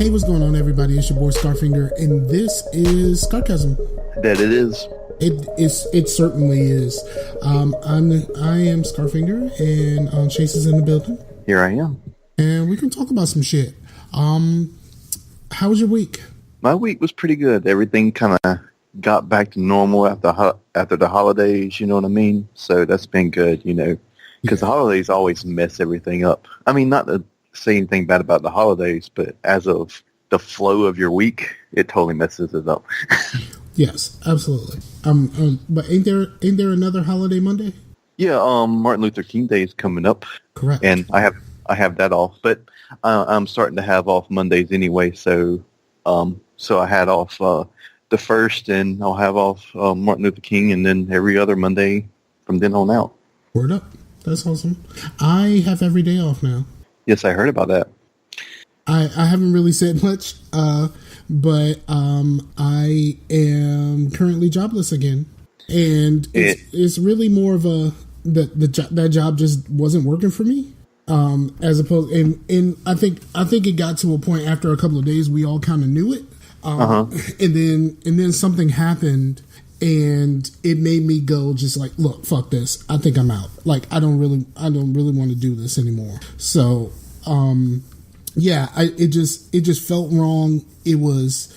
Hey, what's going on, everybody? It's your boy Scarfinger, and this is Scarcasm. That it is. It certainly is. I am Scarfinger, and Chase is in the building. Here I am. And we can talk about some shit. How was your week? My week was pretty good. Everything kind of got back to normal after the holidays, you know what I mean? So that's been good, because the holidays always mess everything up. I mean, not to say anything bad about the holidays, but as of the flow of your week, it totally messes it up. Yes, absolutely. But ain't there another holiday Monday? Yeah, Martin Luther King Day is coming up. Correct. And I have that off, but I'm starting to have off Mondays anyway, so I had off the first, and I'll have off Martin Luther King, and then every other Monday from then on out. Word up. That's awesome. I have every day off now. Yes, I heard about that. I haven't really said much, but I am currently jobless again, and it's really more of that job just wasn't working for me. As opposed, and I think it got to a point after a couple of days we all kind of knew it, and then something happened. And it made me go just like, look, fuck this. I think I'm out. Like, I don't really want to do this anymore. So, yeah, it just felt wrong. It was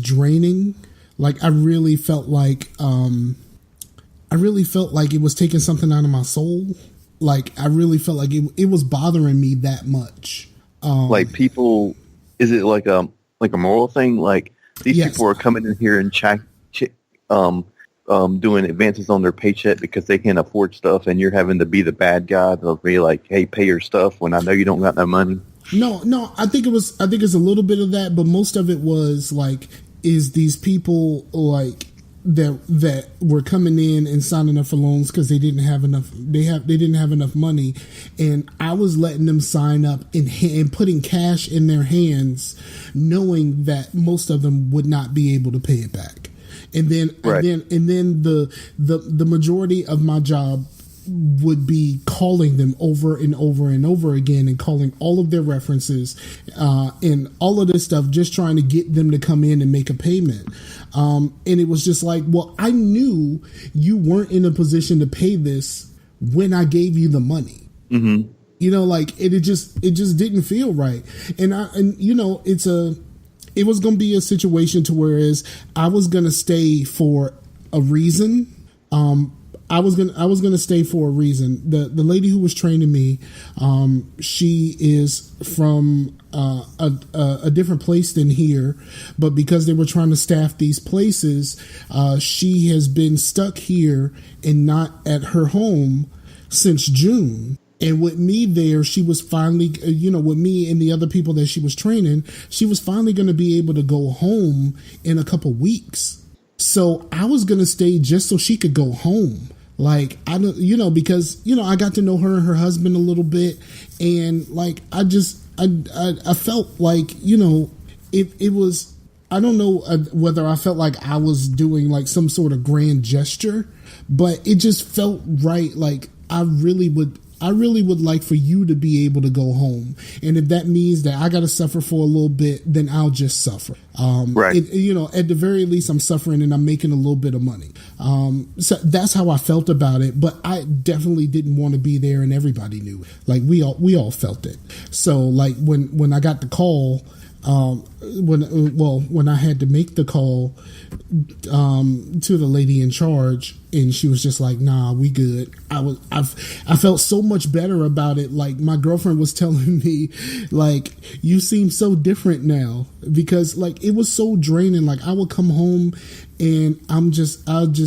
draining. Like, I really felt like it was taking something out of my soul. Like, I really felt like it was bothering me that much. Like people, is it like a moral thing? Like these people are coming in here and doing advances on their paycheck because they can't afford stuff, and you're having to be the bad guy. They'll be like, "Hey, pay your stuff," when I know you don't got no money. No. I think it's a little bit of that, but most of it was like, is these people like that were coming in and signing up for loans because they didn't have enough. They didn't have enough money, and I was letting them sign up and putting cash in their hands, knowing that most of them would not be able to pay it back. And then the majority of my job would be calling them over and over and over again, and calling all of their references and all of this stuff, just trying to get them to come in and make a payment. And it was just like, well, I knew you weren't in a position to pay this when I gave you the money. Mm-hmm. Like it just didn't feel right. It was going to be a situation to whereas I was going to stay for a reason. I was going to stay for a reason. The lady who was training me, she is from a different place than here, but because they were trying to staff these places, she has been stuck here and not at her home since June. And with me there, she was finally, with me and the other people that she was training, she was finally going to be able to go home in a couple weeks. So I was going to stay just so she could go home. Like, I don't, because, I got to know her and her husband a little bit. And like, I felt like, it was, I don't know whether I felt like I was doing like some sort of grand gesture, but it just felt right. Like, I really would like for you to be able to go home. And if that means that I got to suffer for a little bit, then I'll just suffer. Right. At the very least, I'm suffering and I'm making a little bit of money. So that's how I felt about it. But I definitely didn't want to be there, and everybody knew it. Like we all felt it. So like when I got the call, when I had to make the call to the lady in charge, and she was just like, "Nah, we good." I felt so much better about it. Like my girlfriend was telling me, like, "You seem so different now," because like it was so draining. Like I would come home and I'm just tired.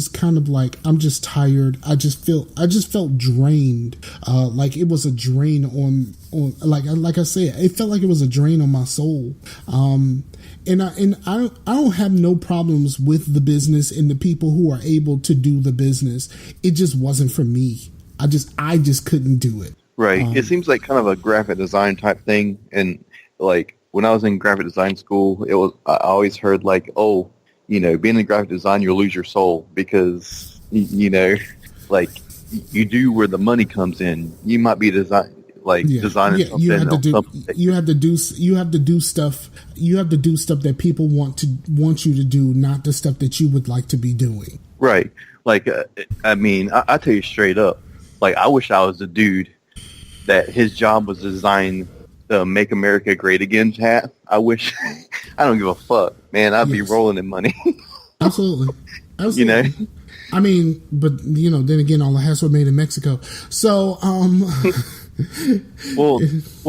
I just felt drained. Like it was a drain on like I said, it felt like it was a drain on my soul. And I don't have no problems with the business and the people who are able to do the business. It just wasn't for me. I just couldn't do it. Right. It seems like kind of a graphic design type thing. And like when I was in graphic design school, I always heard like, oh, being in graphic design, you'll lose your soul because, like you do where the money comes in. You might be like designing something. You have to do stuff. You have to do stuff that people want you to do, not the stuff that you would like to be doing. Right. Like, I mean, I tell you straight up. Like, I wish I was the dude that his job was to design the "Make America Great Again" hat. I wish. I don't give a fuck, man. I'd be rolling in money. Absolutely. You know. I mean, but then again, all the hats were made in Mexico. So, well,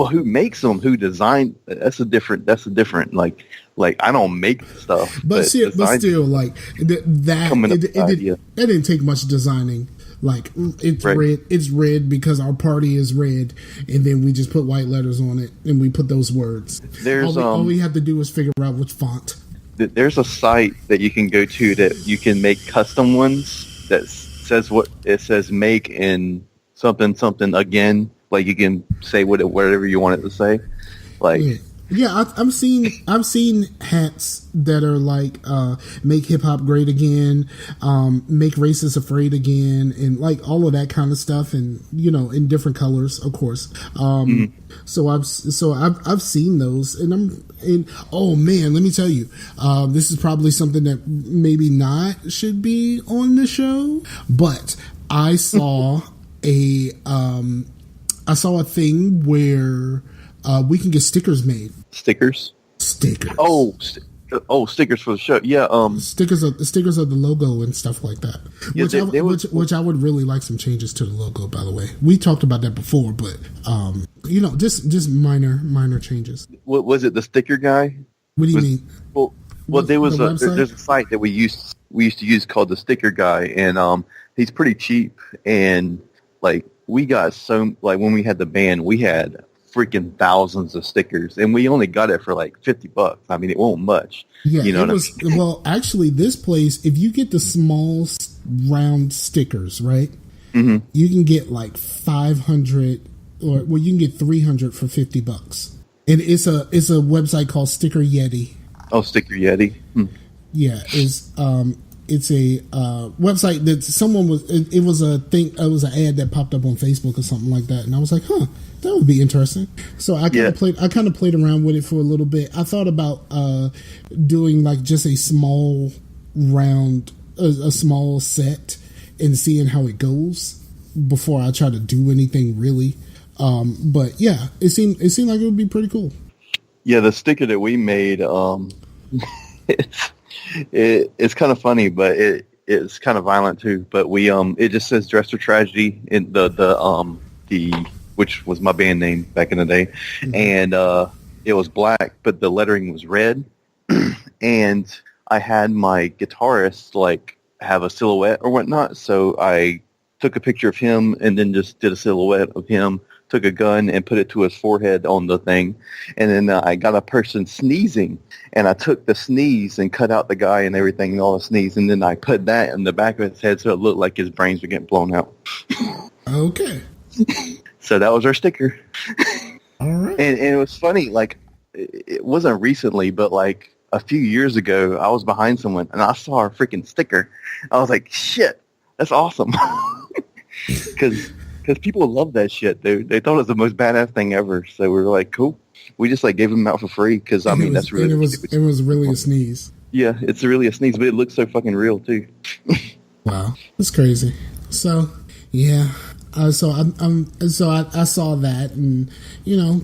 who makes them? Who designed? That's a different. Like I don't make stuff, but still, like that didn't take much designing. Like it's red. It's red because our party is red, and then we just put white letters on it, and we put those words. All we have to do is figure out which font. There's a site that you can go to that you can make custom ones that says what it says, make in something again. Like you can say whatever you want it to say. Like I've seen hats that are like make hip hop great again, make racists afraid again, and like all of that kind of stuff, and in different colors, of course. So I've seen those, and oh man, let me tell you, this is probably something that maybe not should be on the show, but I saw a thing where we can get stickers made. Stickers. Oh, stickers for the show. Yeah. Stickers of the logo and stuff like that. Which I would really like some changes to the logo. By the way, we talked about that before, but just minor changes. What was it? The sticker guy? What do you mean? Well, there's a site that we used to use called the Sticker Guy, and he's pretty cheap, and like we got when we had the band, we had freaking thousands of stickers, and we only got it for like $50. I mean, it won't much. Yeah, well, actually, this place, if you get the small round stickers, right, you can get like 500, you can get 300 for $50. And it's a website called Sticker Yeti. Oh, Sticker Yeti. Yeah, it's a website that someone was. It was a thing. It was an ad that popped up on Facebook or something like that, and I was like, "Huh, that would be interesting." So I kind of played around with it for a little bit. I thought about doing like just a small round, a small set, and seeing how it goes before I try to do anything really. But yeah, it seemed like it would be pretty cool. Yeah, the sticker that we made, it's kind of funny, but it's kind of violent too. But we it just says "Dress for Tragedy" in the which was my band name back in the day, and it was black, but the lettering was red, and I had my guitarist like have a silhouette or whatnot, so I took a picture of him and then just did a silhouette of him. Took a gun and put it to his forehead on the thing, and then I got a person sneezing, and I took the sneeze and cut out the guy and everything and all the sneeze, and then I put that in the back of his head so it looked like his brains were getting blown out. Okay. So that was our sticker. All right. And it was funny, like it wasn't recently, but like a few years ago, I was behind someone and I saw our freaking sticker. I was like, shit, that's awesome. Because people love that shit. They thought it was the most badass thing ever. So we were like, cool. We just like gave them out for free because I mean that's really it was really a sneeze. Yeah, it's really a sneeze, but it looks so fucking real too. Wow, that's crazy. So yeah, I saw that, and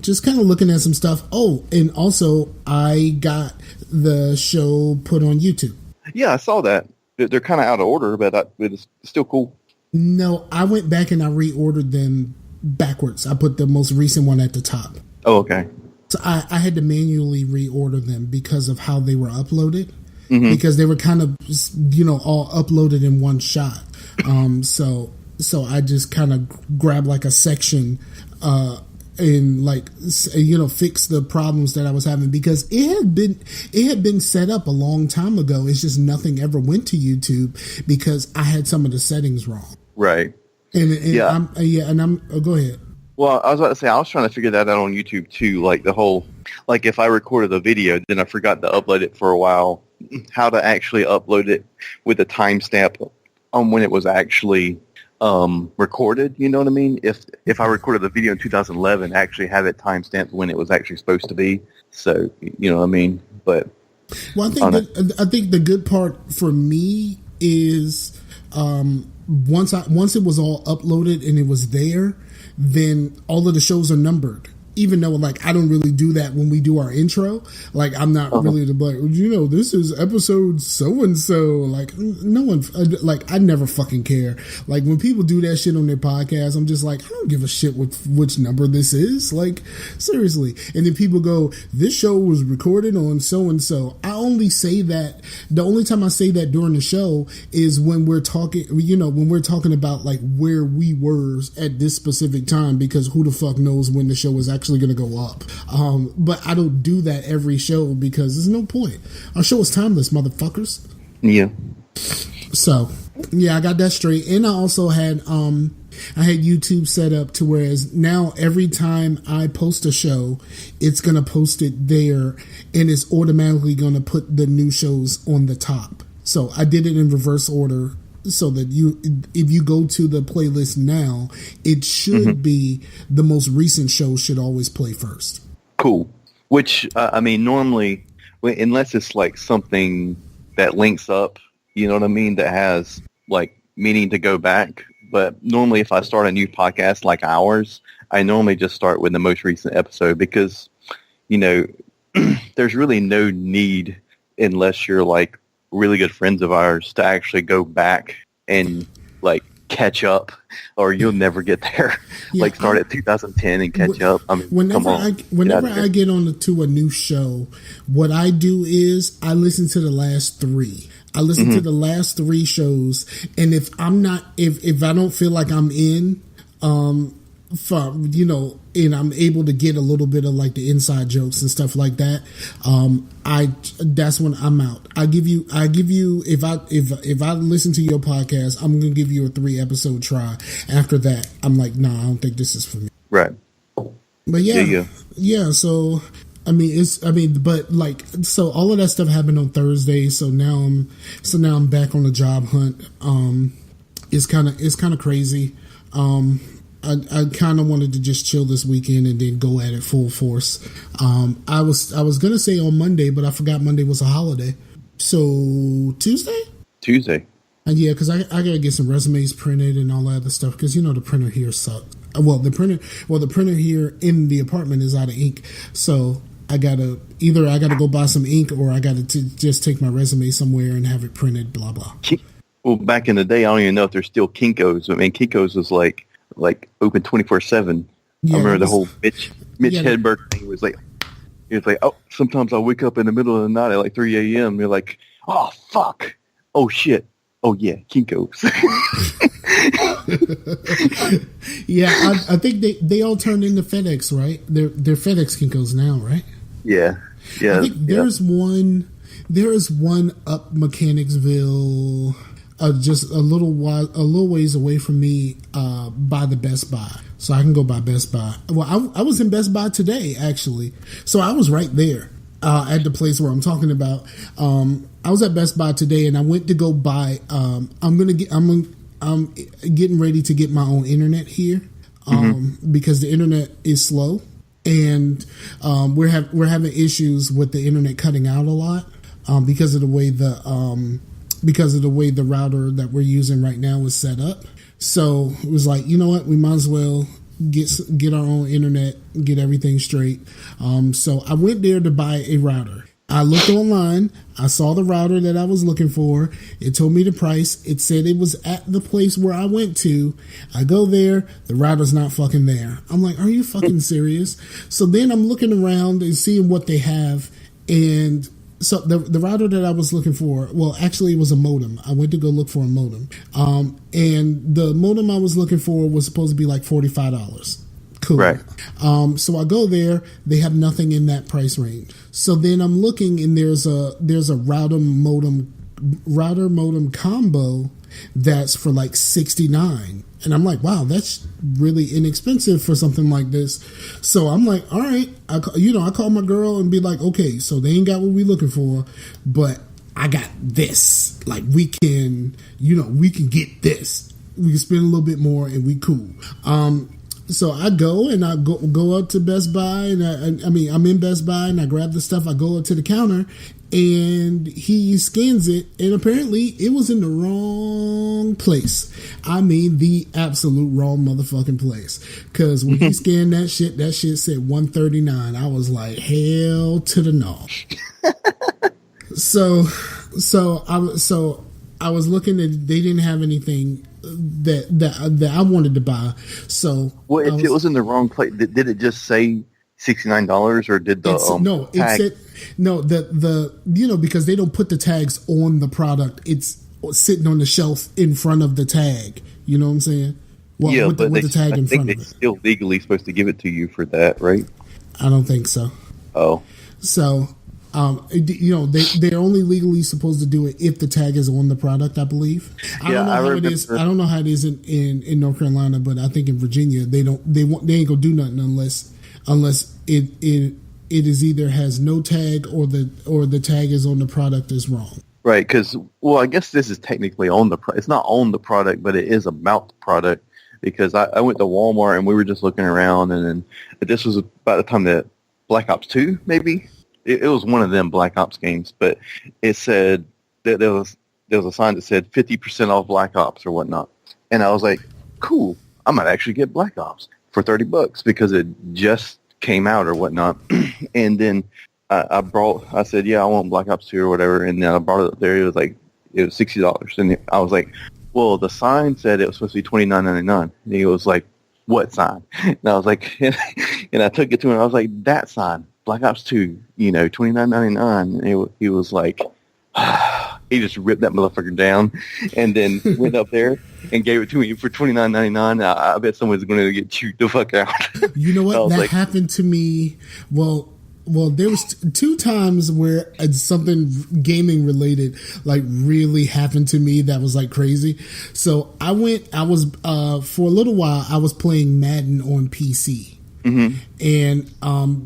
just kind of looking at some stuff. Oh, and also I got the show put on YouTube. Yeah, I saw that. They're kind of out of order, but it's still cool. No, I went back and I reordered them backwards. I put the most recent one at the top. Oh, okay. So I had to manually reorder them because of how they were uploaded. Because they were kind of, all uploaded in one shot. So I just kind of grabbed like a section and fix the problems that I was having, because it had been set up a long time ago. It's just nothing ever went to YouTube because I had some of the settings wrong. Right. And go ahead. Well, I was about to say, I was trying to figure that out on YouTube too. Like the whole, like if I recorded a video, then I forgot to upload it for a while, how to actually upload it with a timestamp on when it was actually recorded. You know what I mean? If I recorded the video in 2011, actually have it timestamped when it was actually supposed to be. So you know what I mean? But well, I think the good part for me is once it was all uploaded and it was there, then all of the shows are numbered. Even though, like, I don't really do that when we do our intro. Like, I'm not really like, you know, this is episode so-and-so. Like, no one, like, I never fucking care. Like, when people do that shit on their podcast, I'm just like, I don't give a shit which number this is. Like, seriously. And then people go, this show was recorded on so-and-so. I only say that, the only time I say that during the show is when we're talking, you know, when we're talking about, like, where we were at this specific time, because who the fuck knows when the show is actually going to go up. But I don't do that every show because there's no point. Our show is timeless, motherfuckers. Yeah. So, yeah, I got that straight. And I also had YouTube set up to whereas now every time I post a show, it's going to post it there and it's automatically going to put the new shows on the top. So I did it in reverse order so that if you go to the playlist now, it should be the most recent show should always play first. Cool. Which, I mean, normally, unless it's like something that links up, you know what I mean, that has like meaning to go back. But normally if I start a new podcast like ours, I normally just start with the most recent episode because, you know, there's really no need unless you're like really good friends of ours to actually go back and like catch up, or you'll never get there. Yeah, like start at 2010 and catch up. I mean, whenever I get on to a new show, what I do is I listen to the last three. I listen to the last three shows, and if I don't feel like I'm in, you know, and I'm able to get a little bit of like the inside jokes and stuff like that, that's when I'm out. I give you if I listen to your podcast, I'm gonna give you a 3-episode try. After that, I'm like, nah, I don't think this is for me. Right. But yeah. So but like, so all of that stuff happened on Thursday. So now I'm back on the job hunt. It's kind of crazy. I kind of wanted to just chill this weekend and then go at it full force. I was gonna say on Monday, but I forgot Monday was a holiday. So Tuesday. And yeah, because I gotta get some resumes printed and all that other stuff. Because you know the printer here sucked. Well, the printer here in the apartment is out of ink. So I gotta go buy some ink, or I gotta just take my resume somewhere and have it printed. Blah blah. Well, back in the day, I don't even know if there's still Kinko's. I mean, Kinko's was like open 24/7. Yeah, I remember the whole Mitch Hedberg thing was like, oh, sometimes I'll wake up in the middle of the night at like 3 a.m. You're like, oh fuck, oh shit, oh yeah, Kinko's. Yeah, I think they all turned into FedEx, right? They're FedEx Kinko's now, right? Yeah. I think there's one up Mechanicsville. Just a little ways away from me, by the Best Buy, so I can go by Best Buy. Well, I was in Best Buy today actually, so I was right there at the place where I'm talking about. I was at Best Buy today, and I went to go buy. I'm getting ready to get my own internet here, because the internet is slow, and we're having issues with the internet cutting out a lot because of the way the router that we're using right now is set up. So it was like, you know what, we might as well get our own internet, get everything straight. So I went there to buy a router. I looked online. I saw the router that I was looking for. It told me the price. It said it was at the place where I went to. I go there. The router's not fucking there. I'm like, are you fucking serious? So then I'm looking around and seeing what they have. And so the router that I was looking for, well, actually it was a modem. I went to go look for a modem. And the modem I was looking for was supposed to be like $45. Cool. Right. So I go there. They have nothing in that price range. So then I'm looking, and there's a router modem combo that's for like $69. And I'm like, wow, that's really inexpensive for something like this. So I'm like, all right, I call my girl and be like, okay, so they ain't got what we looking for, but I got this. Like we can get this. we can spend a little bit more, and we cool. So I go and I go up to Best Buy, and I'm in Best Buy, and I grab the stuff. I go up to the counter, and he scans it, and apparently it was in the wrong place. I mean, the absolute wrong motherfucking place. Because when he scanned that shit said $139. I was like, hell to the no. So I was looking at, they didn't have anything that I wanted to buy. So well, if it was in the wrong place, did it just say $69, or did the tag? It said no. The because they don't put the tags on the product. It's sitting on the shelf in front of the tag. You know what I'm saying? Well, yeah, with the tag in front of it. They're still legally supposed to give it to you for that, right? I don't think so. Oh, so. They're only legally supposed to do it if the tag is on the product, I believe. I don't know how it is. I don't know how it is in North Carolina, but I think in Virginia they ain't gonna do nothing unless it is either has no tag or the tag is on the product is wrong. Right, because I guess this is technically on the it's not on the product, but it is about the product. Because I went to Walmart and we were just looking around, and then this was about the time that Black Ops 2 maybe. It was one of them Black Ops games, but it said that there was a sign that said 50% off Black Ops or whatnot, and I was like, "Cool, I might actually get Black Ops for $30 because it just came out or whatnot." And then I said, "Yeah, I want Black Ops 2 or whatever," and then I brought it up there. It was $60, and I was like, "Well, the sign said it was supposed to be $29.99." And he was like, "What sign?" And I was like, and I took it to him. I was like, "That sign. Black Ops 2, $29.99. And he was like, he just ripped that motherfucker down, and then went up there and gave it to me for $29.99. I bet someone's going to get chewed the fuck out. You know what? That happened to me. Well, there was 2 times where something gaming related like really happened to me that was like crazy. So I was for a little while I was playing Madden on PC. Mm-hmm. And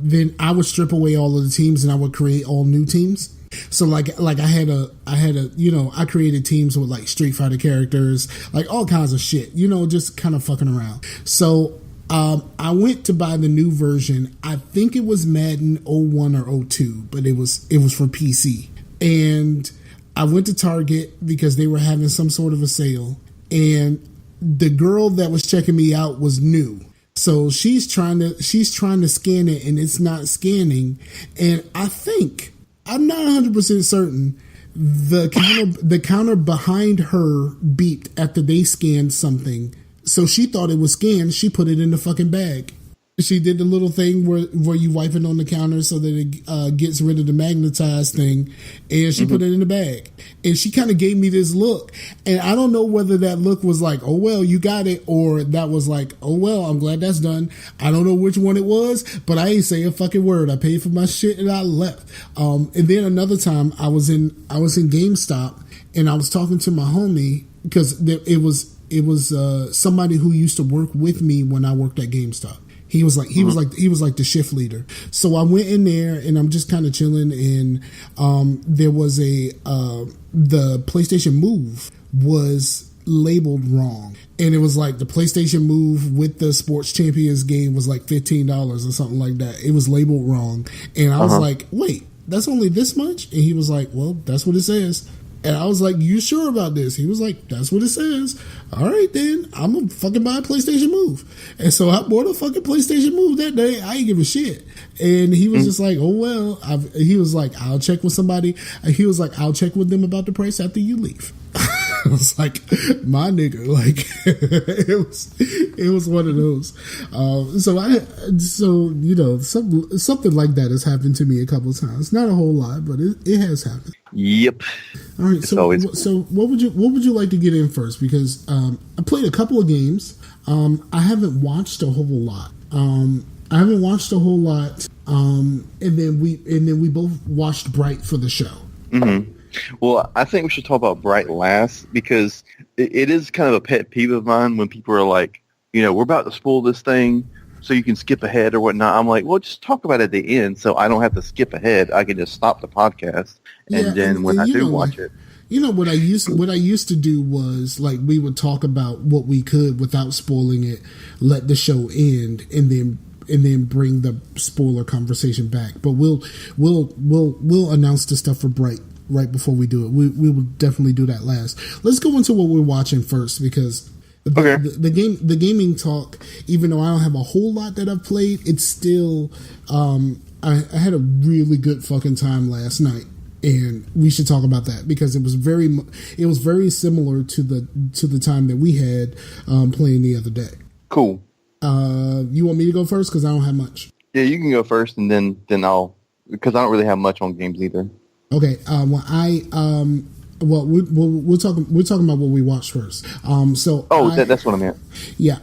then I would strip away all of the teams and I would create all new teams. So like I created teams with like Street Fighter characters, like all kinds of shit, just kind of fucking around. So I went to buy the new version. I think it was Madden 01 or 02, but it was for PC. And I went to Target because they were having some sort of a sale, and the girl that was checking me out was new. So she's trying to scan it, and it's not scanning. And I'm not 100% certain the counter behind her beeped after they scanned something. So she thought it was scanned. She put it in the fucking bag. She did the little thing where you wipe it on the counter so that it gets rid of the magnetized thing, and she put it in the bag. And she kind of gave me this look, and I don't know whether that look was like, "Oh well, you got it," or that was like, "Oh well, I'm glad that's done." I don't know which one it was, but I ain't say a fucking word. I paid for my shit and I left. And then another time I was in GameStop, and I was talking to my homie because it was somebody who used to work with me when I worked at GameStop. He was like the shift leader. So I went in there and I'm just kind of chilling, and there was the PlayStation Move was labeled wrong, and it was like the PlayStation Move with the Sports Champions game was like $15 or something like that. It was labeled wrong, and I was like, "Wait, that's only this much?" And he was like, "Well, that's what it says." And I was like, "You sure about this?" He was like, "That's what it says." All right, then I'm gonna fucking buy a PlayStation Move. And so I bought a fucking PlayStation Move that day. I ain't give a shit. And he was just like, "Oh well." He was like, "I'll check with somebody." He was like, "I'll check with them about the price after you leave." I was like, "My nigga," like it was one of those. Something like that has happened to me a couple of times. Not a whole lot, but it has happened. Yep. All right. So what would you like to get in first? Because I played a couple of games. I haven't watched a whole lot. And then we both watched Bright for the show. Mm-hmm. Well, I think we should talk about Bright last, because it is kind of a pet peeve of mine when people are like, we're about to spoil this thing so you can skip ahead or whatnot. I'm like, well, just talk about it at the end so I don't have to skip ahead. I can just stop the podcast, and then when I do watch it. You know what I used to do was like we would talk about what we could without spoiling it, let the show end, and then bring the spoiler conversation back. But we'll announce the stuff for Bright right before we do it. We will definitely do that last. Let's go into what we're watching first, because the gaming talk, even though I don't have a whole lot that I've played, it's still I had a really good fucking time last night. And we should talk about that because it was very similar to the time that we had playing the other day. Cool. You want me to go first because I don't have much? Yeah, you can go first, and then I'll, because I don't really have much on games either. Okay. We're talking about what we watched first. That's what I meant. Yeah,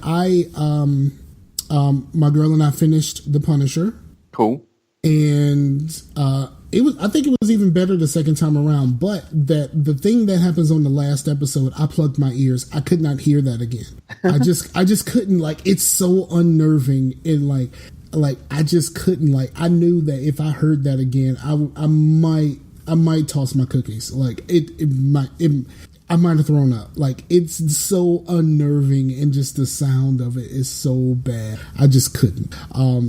my girl and I finished The Punisher. Cool. And I think it was even better the second time around, but the thing that happens on the last episode, I plugged my ears. I could not hear that again. I just couldn't, like, it's so unnerving, and like I just couldn't, like, I knew that if I heard that again, I might toss my cookies. Like I might have thrown up. Like, it's so unnerving, and just the sound of it is so bad. I just couldn't. I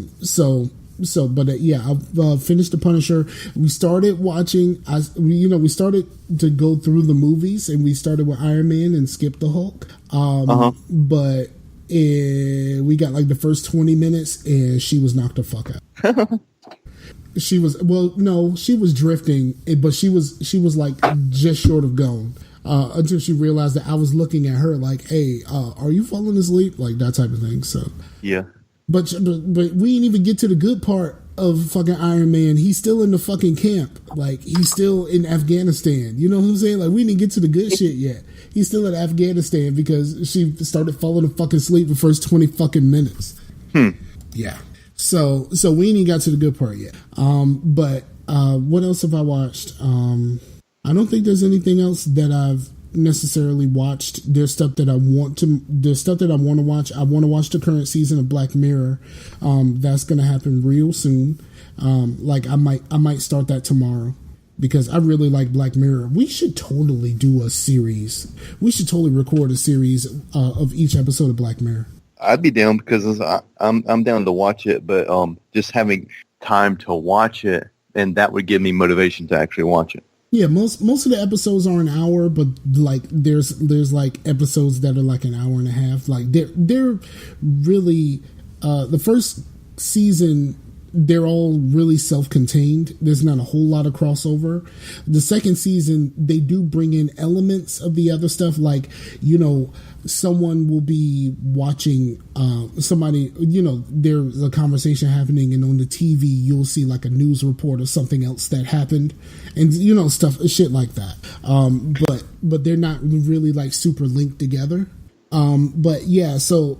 finished The Punisher. We started watching. We started to go through the movies, and we started with Iron Man and skipped the Hulk. But we got like the first 20 minutes, and she was knocked the fuck out. She was drifting, but she was like just short of gone. Until she realized that I was looking at her like, "Hey, are you falling asleep?" Like that type of thing. So yeah. But we didn't even get to the good part of fucking Iron Man. He's still in the fucking camp. Like, he's still in Afghanistan. You know what I'm saying? Like, we didn't get to the good shit yet. He's still in Afghanistan because she started falling asleep the first 20 fucking minutes. Yeah. So we ain't even got to the good part yet. But what else have I watched? I don't think there's anything else that I've necessarily watched. There's stuff that I want to watch. I want to watch the current season of Black Mirror. That's going to happen real soon. Like I might start that tomorrow because I really like Black Mirror. We should totally do a series. We should totally record a series of each episode of Black Mirror. I'd be down because I'm down to watch it, but just having time to watch it, and that would give me motivation to actually watch it. Yeah, most of the episodes are an hour, but like there's like episodes that are like an hour and a half. Like they're really the first season, they're all really self-contained. There's not a whole lot of crossover. The second season, they do bring in elements of the other stuff, like, you know, someone will be watching somebody, you know, there's a conversation happening, and on the TV you'll see like a news report or something else that happened, and you know, shit like that. But they're not really like super linked together. But yeah, so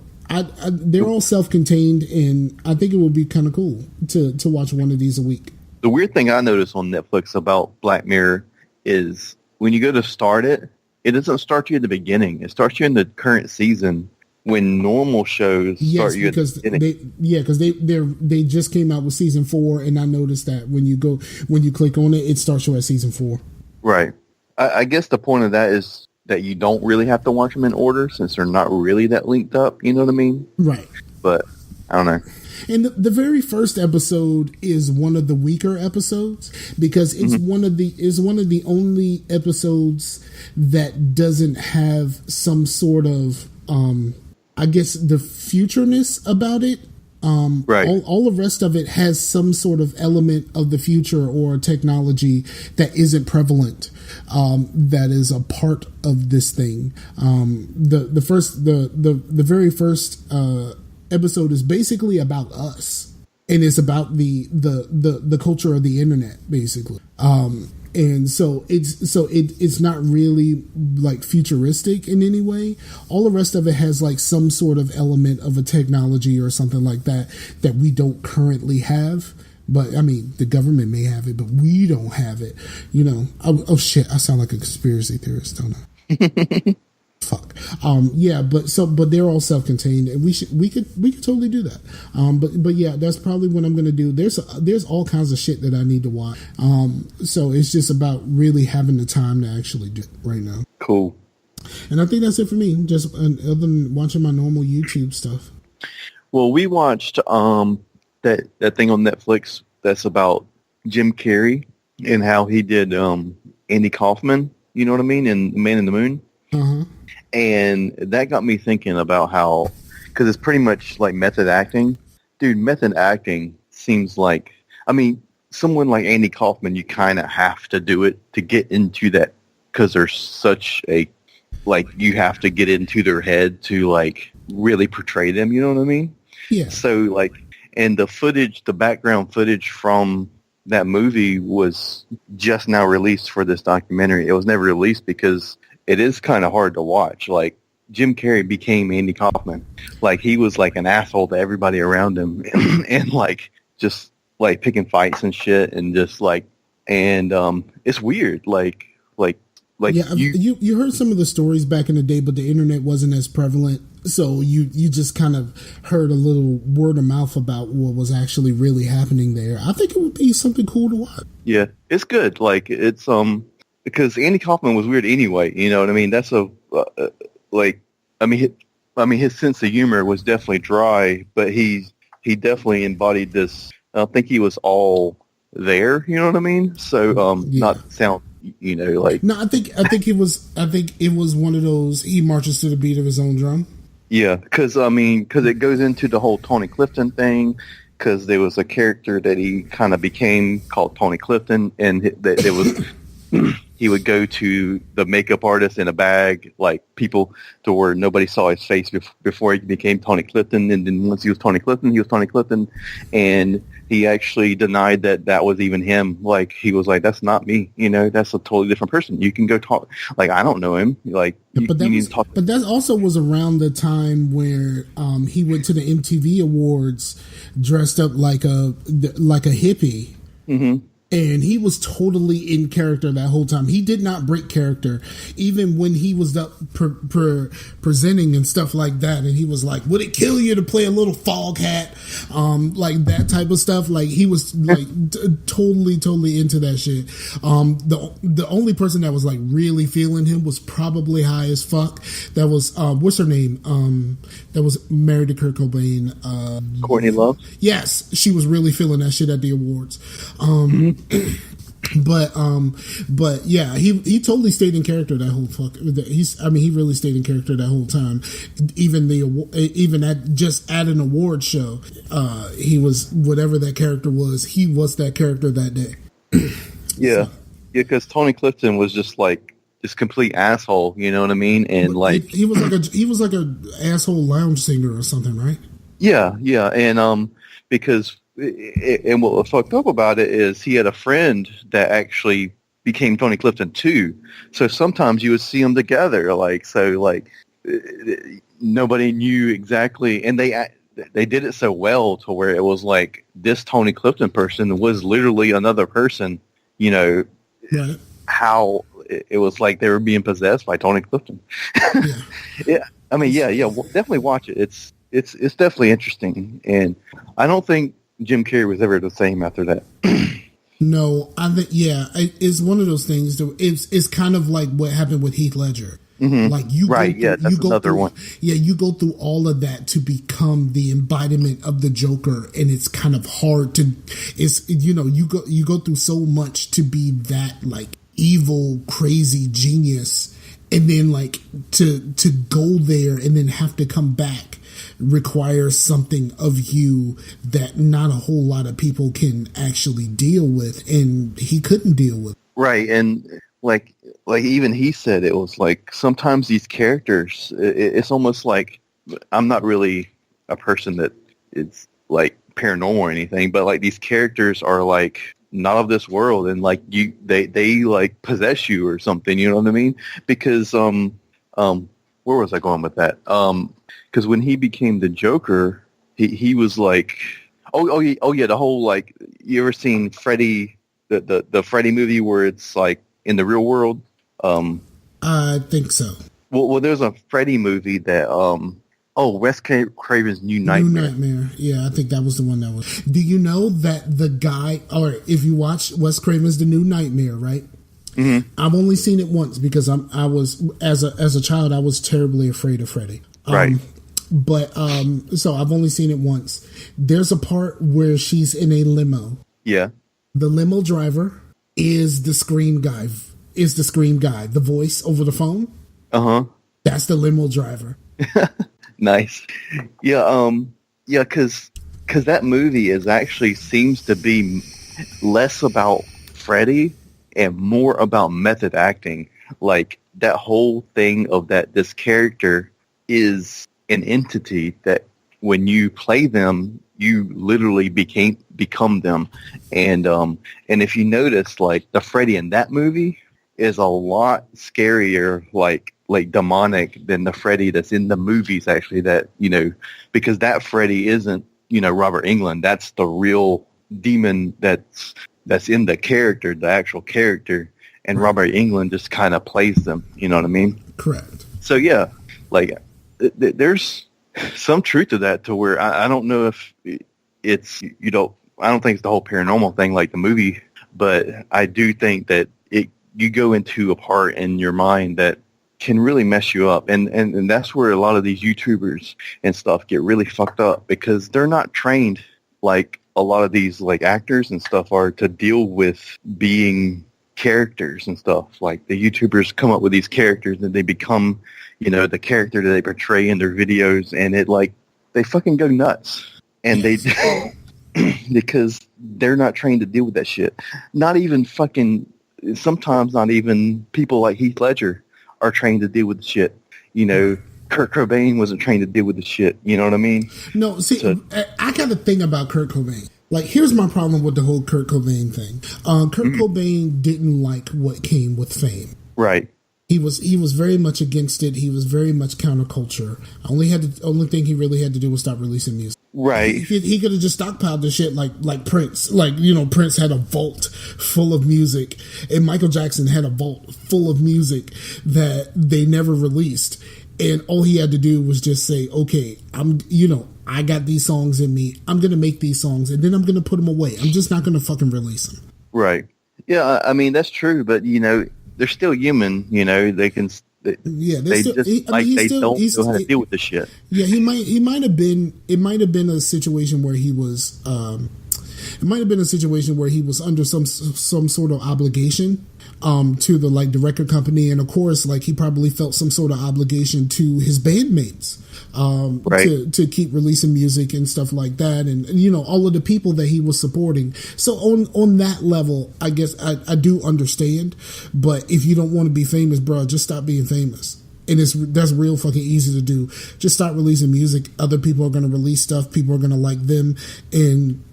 they're all self-contained, and I think it would be kind of cool to watch one of these a week. The weird thing I noticed on Netflix about Black Mirror is when you go to start it, it doesn't start you at the beginning. It starts you in the current season, when normal shows start you at the beginning. Because they just came out with season 4, and I noticed that when you click on it, it starts you at season 4. Right. I guess the point of that is that you don't really have to watch them in order, since they're not really that linked up. You know what I mean? Right. But I don't know. And the very first episode is one of the weaker episodes because it's one of the only episodes that doesn't have some sort of I guess the futureness about it. Right. All the rest of it has some sort of element of the future or technology that isn't prevalent. That is a part of this thing. The very first episode is basically about us, and it's about the culture of the internet, basically. And so it's not really like futuristic in any way. All the rest of it has like some sort of element of a technology or something like that we don't currently have. But I mean, the government may have it, but we don't have it. You know? Oh shit! I sound like a conspiracy theorist, don't I? Fuck. Yeah, but they're all self-contained, and we could totally do that. But yeah, that's probably what I'm gonna do. There's all kinds of shit that I need to watch. So it's just about really having the time to actually do it right now. Cool. And I think that's it for me. Just other than watching my normal YouTube stuff. Well, we watched that thing on Netflix that's about Jim Carrey and how he did Andy Kaufman. You know what I mean? In Man in the Moon. Uh-huh. And that got me thinking about how, because it's pretty much like method acting. Dude, method acting seems like, I mean, someone like Andy Kaufman, you kind of have to do it to get into that, because there's such a, like, you have to get into their head to, like, really portray them, you know what I mean? Yeah. So, like, and the background footage from that movie was just now released for this documentary. It was never released because it is kind of hard to watch. Like, Jim Carrey became Andy Kaufman. Like, he was like an asshole to everybody around him, and like just like picking fights and shit, and just like, and it's weird. Like yeah, you heard some of the stories back in the day, but the internet wasn't as prevalent, so you just kind of heard a little word of mouth about what was actually really happening there. I think it would be something cool to watch. Yeah, it's good. Like, it's because Andy Kaufman was weird anyway. You know what I mean? That's his sense of humor was definitely dry, but he definitely embodied this. I don't think he was all there. You know what I mean? So not sound. You know, like, no, I think it was one of those. He marches to the beat of his own drum. Yeah, because it goes into the whole Tony Clifton thing. Because there was a character that he kind of became called Tony Clifton, and it was he would go to the makeup artist in a bag, like people, to where nobody saw his face before he became Tony Clifton. And then once he was Tony Clifton, and he actually denied that was even him. Like, he was like, "That's not me. You know, that's a totally different person. You can go talk. Like, I don't know him. Like, but that also was around the time where he went to the MTV Awards dressed up like a hippie. Mm-hmm. And he was totally in character that whole time. He did not break character, even when he was presenting and stuff like that. And he was like, "Would it kill you to play a little fog hat?" Like that type of stuff. Like, he was like totally into that shit. The only person that was like really feeling him was probably High as Fuck. That was what's her name? That was married to Kurt Cobain. Courtney Love. Yes, she was really feeling that shit at the awards. But yeah, he totally stayed in character that whole he really stayed in character that whole time. Even at an award show, he was whatever that character was. He was that character that day. Yeah, because Tony Clifton was just like this complete asshole. You know what I mean? And like he was like a asshole lounge singer or something, right? Yeah, and because. And what was fucked up about it is he had a friend that actually became Tony Clifton too. So sometimes you would see them together, like, so like nobody knew exactly, and they did it so well to where it was like this Tony Clifton person was literally another person. You know, right. How it was like they were being possessed by Tony Clifton. Yeah. Yeah. I mean, yeah, definitely watch it. It's definitely interesting, and I don't think Jim Carrey was ever the same after that. No, I think it's one of those things. It's kind of like what happened with Heath Ledger. Mm-hmm. Like that's another one. Yeah, you go through all of that to become the embodiment of the Joker, and it's kind of hard to. It's you go through so much to be that like evil, crazy genius, and then like to go there and then have to come back requires something of you that not a whole lot of people can actually deal with, and he couldn't deal with. Right, and like even he said it was like sometimes these characters, it's almost like, I'm not really a person that is like paranormal or anything, but like these characters are like not of this world, and like they like possess you or something, you know what I mean? Because where was I going with that? Because when he became the Joker, he was like, oh yeah, the whole, like, you ever seen Freddy, the Freddy movie where it's like in the real world? I think so. well, there's a Freddy movie that Craven's New New Nightmare. Nightmare. Yeah, I think that was the one that was. Do you know that the guy, or if you watch Wes Craven's The New Nightmare, right? Mm-hmm. I've only seen it once because I was as a child I was terribly afraid of Freddy. Right. But so I've only seen it once. There's a part where she's in a limo. Yeah. The limo driver is the scream guy. The voice over the phone. Uh-huh. That's the limo driver. Nice. Yeah, because that movie is actually seems to be less about Freddy and more about method acting. Like that whole thing of that this character is an entity that when you play them, you literally become them. And if you notice, like the Freddy in that movie is a lot scarier, like demonic than the Freddy that's in the movies actually, that, because that Freddy isn't, Robert Englund. That's the real demon that's in the character, the actual character, and Robert Englund just kind of plays them, you know what I mean? Correct. So yeah, like there's some truth to that, to where I don't know if it's, I don't think it's the whole paranormal thing like the movie, but I do think that you go into a part in your mind that can really mess you up. And that's where a lot of these YouTubers and stuff get really fucked up, because they're not trained like a lot of these like actors and stuff are to deal with being characters and stuff. Like the YouTubers come up with these characters and they become, the character that they portray in their videos, and it like they fucking go nuts. And they because they're not trained to deal with that shit. Sometimes not even people like Heath Ledger are trained to deal with the shit. Kurt Cobain wasn't trained to deal with the shit. You know what I mean? No, see, I got a thing about Kurt Cobain. Like, here's my problem with the whole Kurt Cobain thing. Kurt Cobain didn't like what came with fame. Right. He was very much against it. He was very much counterculture. Only thing he really had to do was stop releasing music. Right. He could have just stockpiled the shit like Prince. Like, Prince had a vault full of music, and Michael Jackson had a vault full of music that they never released. And all he had to do was just say, okay, I got these songs in me. I'm going to make these songs, and then I'm going to put them away. I'm just not going to fucking release them. Right. Yeah, I mean, that's true, but, they're still human, they can... don't know how to deal with the shit. Yeah, it might have been a situation where he was under some sort of obligation to the record company, and of course he probably felt some sort of obligation to his bandmates to keep releasing music and stuff like that, and all of the people that he was supporting. So on that level, I guess I do understand, but if you don't want to be famous, bro, just stop being famous. And that's real fucking easy to do. Just start releasing music. Other people are going to release stuff. People are going to like them, and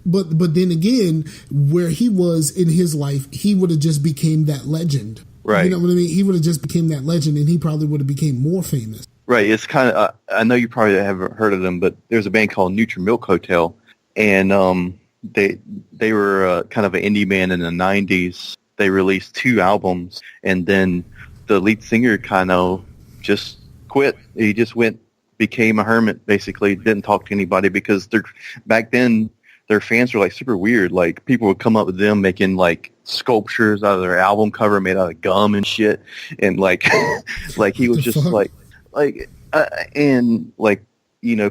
But then again, where he was in his life, he would have just became that legend. Right. You know what I mean? He would have just became that legend, and he probably would have became more famous. Right. It's kind of, I know you probably haven't heard of them, but there's a band called Neutral Milk Hotel, and they were kind of an indie band in the 90s. They released 2 albums, and then the lead singer kind of just quit. He just became a hermit, basically. Didn't talk to anybody, because back then their fans were super weird. Like, people would come up with them making sculptures out of their album cover made out of gum and shit, and he was just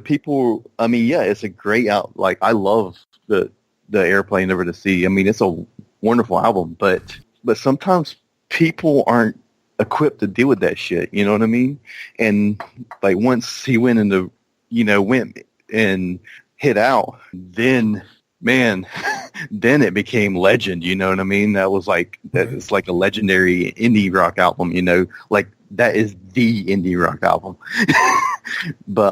people. I mean, yeah, it's a great out. I love the Airplane Over the Sea. I mean, it's a wonderful album, but sometimes people aren't equipped to deal with that shit. You know what I mean? And once he went and hit out, then then it became legend. You know what I mean? That was it's a legendary indie rock album. That is the indie rock album. But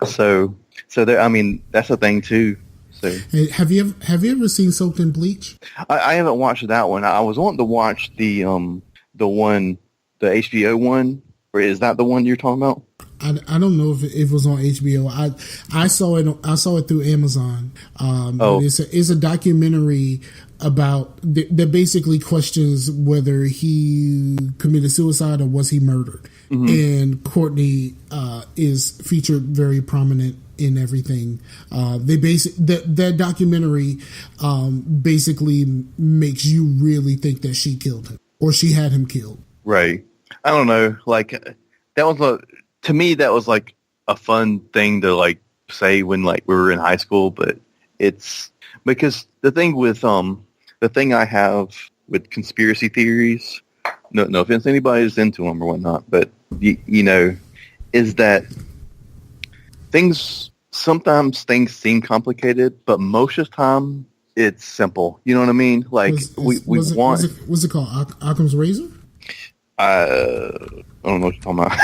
so there. I mean, that's a thing too. So hey, have you ever seen Soaked in Bleach? I haven't watched that one. I was wanting to watch the HBO one. Or is that the one you're talking about? I don't know if it was on HBO. I saw it through Amazon. It's a documentary about that basically questions whether he committed suicide or was he murdered. And Courtney is featured very prominent in everything. That documentary basically makes you really think that she killed him or she had him killed. Right. I don't know. Like that was to me that was like a fun thing to like say when like we were in high school, but it's because the thing I have with conspiracy theories, no offense to anybody who's into them or whatnot, but is that sometimes things seem complicated, but most of the time it's simple. You know what I mean? Like what's it called? Occam's razor? I don't know what you're talking about.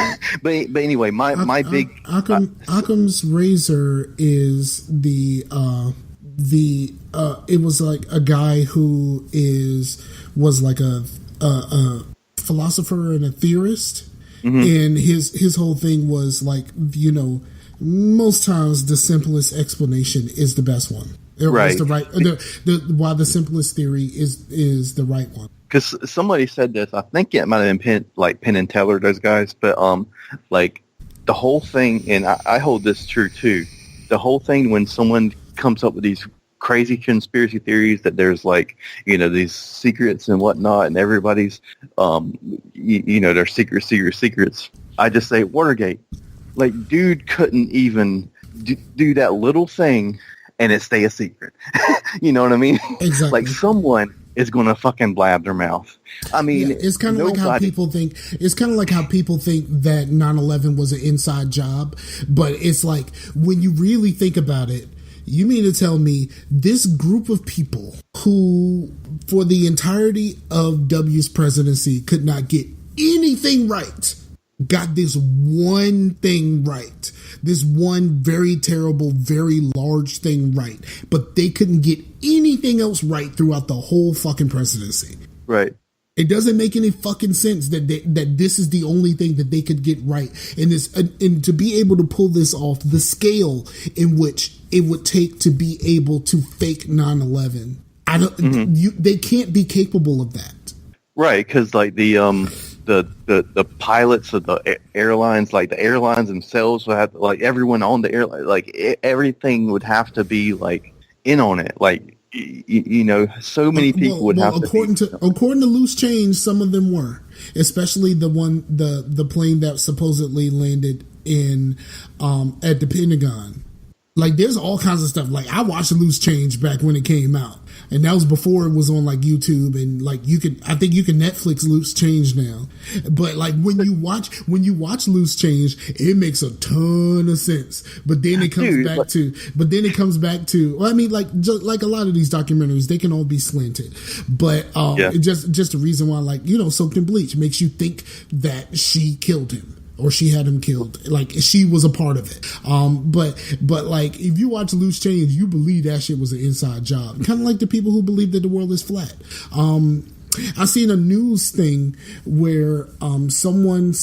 but anyway, my big Occam's razor is it was like a guy who was like a philosopher and a theorist, and his whole thing was like, most times the simplest explanation is the best one. Right. Why the simplest theory is the right one. Because somebody said this, I think it might have been Penn and Teller, those guys, but like the whole thing, and I hold this true too. The whole thing when someone comes up with these crazy conspiracy theories that there's like these secrets and whatnot, and everybody's their secrets. I just say Watergate. Like, dude couldn't even do that little thing and it stay a secret. You know what I mean? Exactly. Like someone is going to fucking blab their mouth. I mean, it's kind of like how people think. It's kind of like how people think that 9/11 was an inside job, but it's like when you really think about it, you mean to tell me this group of people who, for the entirety of W's presidency, could not get anything right, got this one thing right. This one very terrible, very large thing right. But they couldn't get anything else right throughout the whole fucking presidency. Right. It doesn't make any fucking sense that this is the only thing that they could get right. And to be able to pull this off, the scale in which it would take to be able to fake 9/11, they can't be capable of that. Right, because like the pilots of the airlines, like the airlines themselves would have, like everyone on the airline, like everything would have to be like in on it. Like, so many people would have according to loose change, some of them were, especially the plane that supposedly landed in at the Pentagon. Like, there's all kinds of stuff. Like, I watched Loose Change back when it came out, and that was before it was on like YouTube, and like I think you can Netflix Loose Change now. But like when you watch Loose Change, it makes a ton of sense. But then it comes back to. Well, I mean, like a lot of these documentaries, they can all be slanted. But just the reason why, like, Soaked in Bleach makes you think that she killed him. Or she had him killed, like she was a part of it. But like if you watch Loose Change, you believe that shit was an inside job. Kind of like the people who believe that the world is flat. I seen a news thing where someone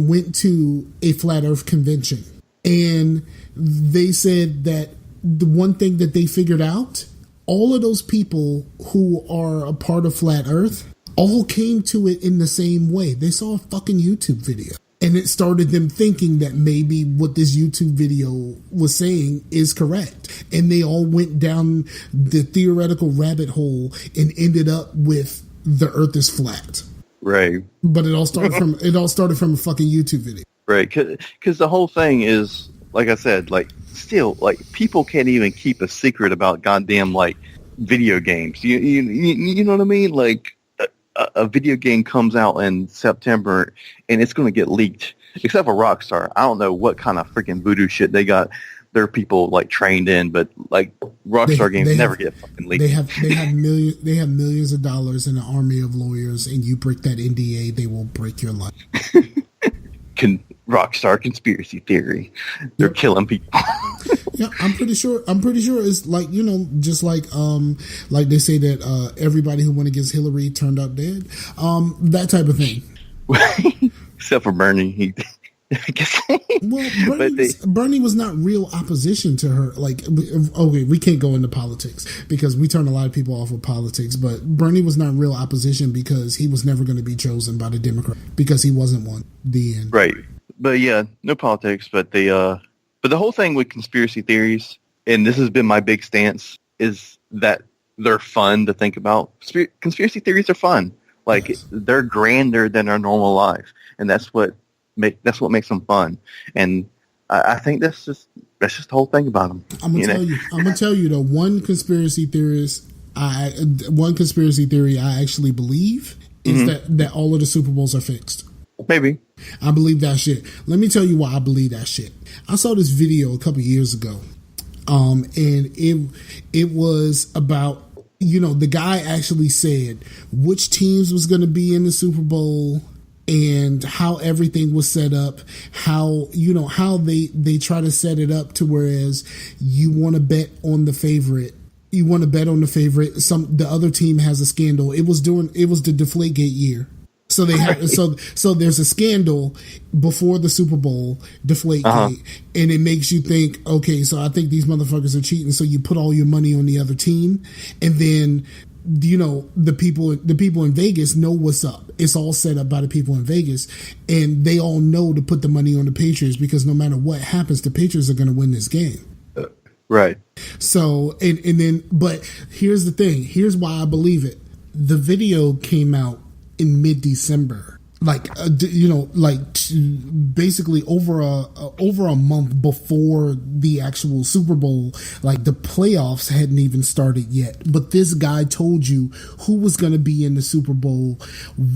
went to a flat Earth convention, and they said that the one thing that they figured out, all of those people who are a part of flat Earth all came to it in the same way. They saw a fucking YouTube video, and it started them thinking that maybe what this YouTube video was saying is correct. And they all went down the theoretical rabbit hole and ended up with the Earth is flat. Right. But it all started from a fucking YouTube video. Right. Because the whole thing is, like I said, like still, like people can't even keep a secret about goddamn like video games. You know what I mean? Like, a video game comes out in September and it's going to get leaked, except for Rockstar. I don't know what kind of freaking voodoo shit they got their people like trained in, but like Rockstar games never get fucking leaked. They have millions of dollars in an army of lawyers, and you break that NDA, they will break your life. Rockstar conspiracy theory. They're killing people. Yeah, I'm pretty sure it's like, just like they say that everybody who went against Hillary turned out dead. That type of thing. Except for Bernie. I guess. Well, But Bernie was not real opposition to her. Like, okay, we can't go into politics because we turn a lot of people off with politics. But Bernie was not real opposition because he was never going to be chosen by the Democrat because he wasn't one. The end. right. But yeah, no politics. But the whole thing with conspiracy theories, and this has been my big stance, is that they're fun to think about. Conspiracy theories are fun. Like Yes. they're grander than our normal life, and that's what makes them fun. And I think that's just the whole thing about them. I'm gonna tell you though. One conspiracy theory I actually believe is that all of the Super Bowls are fixed. Maybe. I believe that shit. Let me tell you why I believe that shit. I saw this video a couple years ago, and it was about, the guy actually said which teams was going to be in the Super Bowl and how everything was set up, how they try to set it up to whereas you want to bet on the favorite. You want to bet on the favorite. The other team has a scandal. It was the Deflategate year. So they have so there's a scandal before the Super Bowl, Deflategate, and it makes you think, okay, so I think these motherfuckers are cheating. So you put all your money on the other team, and then the people in Vegas know what's up. It's all set up by the people in Vegas, and they all know to put the money on the Patriots because no matter what happens, the Patriots are going to win this game. Right. So and then, but here's the thing. Here's why I believe it. The video came out in mid-December, basically over a month before the actual Super Bowl. Like the playoffs hadn't even started yet, but this guy told you who was going to be in the Super Bowl,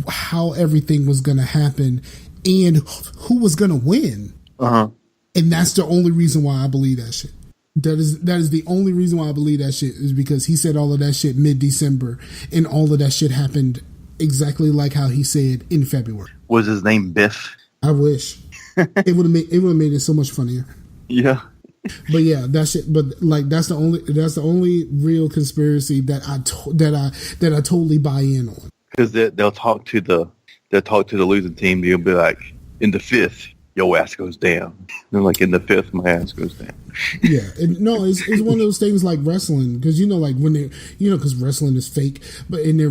how everything was going to happen, and who was going to win. And that's the only reason why I believe that shit. That is the only reason why I believe that shit is because he said all of that shit mid-December, and all of that shit happened exactly like how he said in February. Was his name Biff? I wish it would have made it so much funnier. Yeah. But yeah, that shit. But like that's the only real conspiracy that I totally buy in on. Because they'll talk to the losing team. They'll be like, in the fifth, your ass goes down. And like in the fifth, my ass goes down. Yeah, no, it's one of those things like wrestling because like when they because wrestling is fake, but they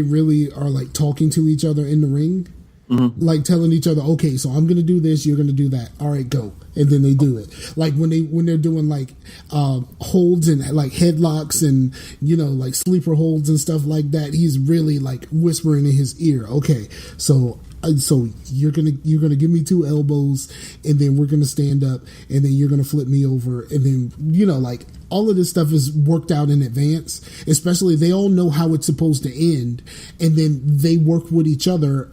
really are like talking to each other in the ring, like telling each other, okay, so I'm gonna do this, you're gonna do that, all right, go, and then they do it. Like when they're doing like holds and like headlocks and like sleeper holds and stuff like that, he's really like whispering in his ear, okay, so you're gonna give me 2 elbows, and then we're gonna stand up, and then you're gonna flip me over, and then like all of this stuff is worked out in advance. Especially they all know how it's supposed to end, and then they work with each other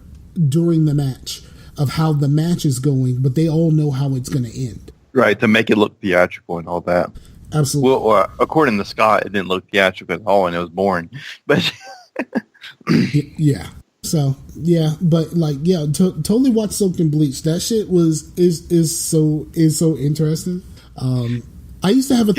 during the match of how the match is going, but they all know how it's gonna end. Right, to make it look theatrical and all that. Absolutely. Well, according to Scott, it didn't look theatrical at all, and it was boring. But yeah. So yeah, but like totally watch Soaked in Bleach. That shit is so interesting. I used to have a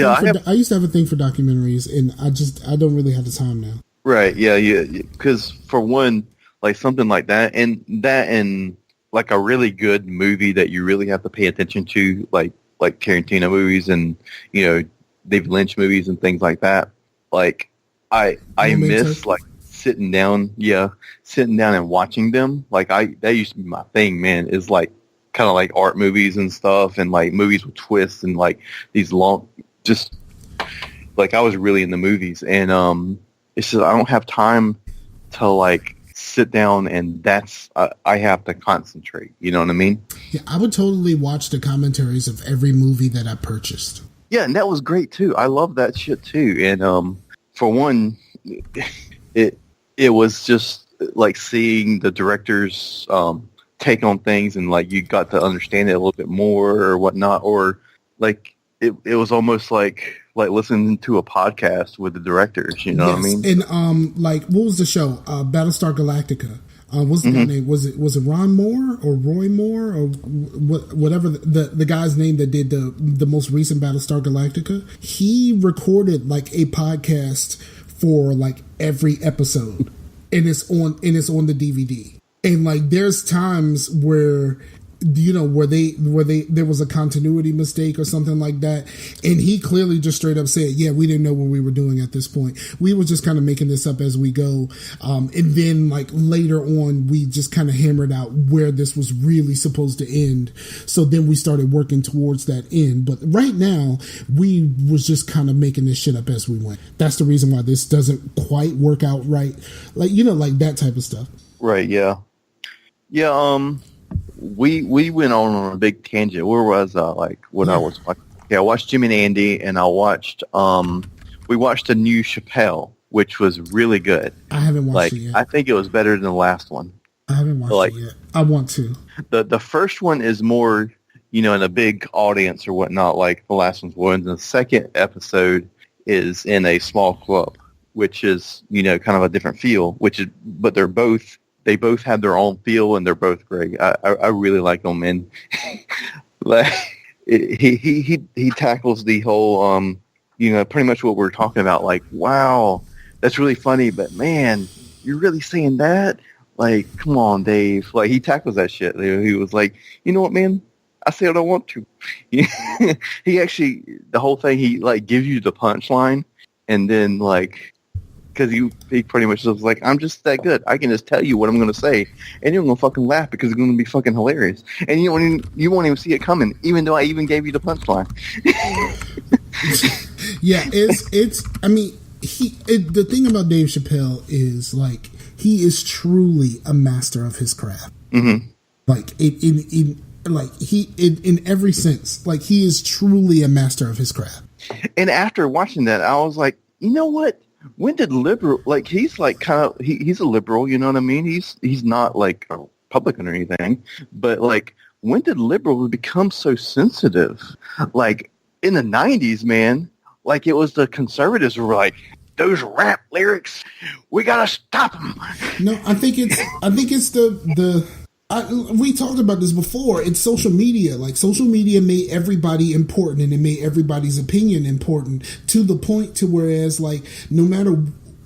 thing for documentaries, and I don't really have the time now. Right? Yeah. Because for one, like something like that, and like a really good movie that you really have to pay attention to, like Tarantino movies and David Lynch movies and things like that. Like I miss like sitting down and watching them. Like that used to be my thing, man, is like kind of like art movies and stuff, and like movies with twists and like these long, just like I was really into movies, and it's just I don't have time to like sit down, and that's I have to concentrate, you know what I mean? Yeah, I would totally watch the commentaries of every movie that I purchased. Yeah, and that was great too. I love that shit too. And for one, it was just like seeing the director's take on things, and like you got to understand it a little bit more or whatnot, or like it was almost like listening to a podcast with the directors, you know what I mean? And like what was the show? Battlestar Galactica. What's the guy name? Was it Ron Moore or Roy Moore or whatever the guy's name that did the most recent Battlestar Galactica? He recorded like a podcast for like every episode, and it's on the DVD. And like there's times where where they there was a continuity mistake or something like that, and he clearly just straight up said, yeah, we didn't know what we were doing at this point. We were just kind of making this up as we go, and then like later on we just kind of hammered out where this was really supposed to end. So then we started working towards that end, but right now we was just kind of making this shit up as we went. That's the reason why this doesn't quite work out right, like like that type of stuff. Right, yeah. We went on a big tangent. Where was I? Like what I was watching? Yeah, I watched Jimmy and Andy, and I watched we watched a new Chappelle, which was really good. I haven't watched it yet. I think it was better than the last one. I haven't watched it yet. I want to. The first one is more, in a big audience or whatnot, like the last one's was. And the second episode is in a small club, which is, kind of a different feel, but they both have their own feel, and they're both great. I really like them, and like he tackles the whole, pretty much what we're talking about. Like, wow, that's really funny, but man, you're really saying that? Like, come on, Dave. Like, he tackles that shit. He was like, you know what, man? I say what I want to. He actually, the whole thing, he like gives you the punchline, and then like. Because he pretty much was like, I'm just that good. I can just tell you what I'm going to say, and you're going to fucking laugh because it's going to be fucking hilarious. And you won't even see it coming, even though I even gave you the punchline. Yeah, it's. I mean, the thing about Dave Chappelle is like he is truly a master of his craft. Mm-hmm. Like in every sense, like he is truly a master of his craft. And after watching that, I was like, you know what? When did liberal, like, he's like kind of, he's a liberal, you know what I mean? He's not like a Republican or anything, but like, when did liberals become so sensitive? Like, in the 90s, man, like it was the conservatives who were like, those rap lyrics, we gotta stop them. No, I think it's we talked about this before. It's social media. Like social media made everybody important, and it made everybody's opinion important to the point to whereas like no matter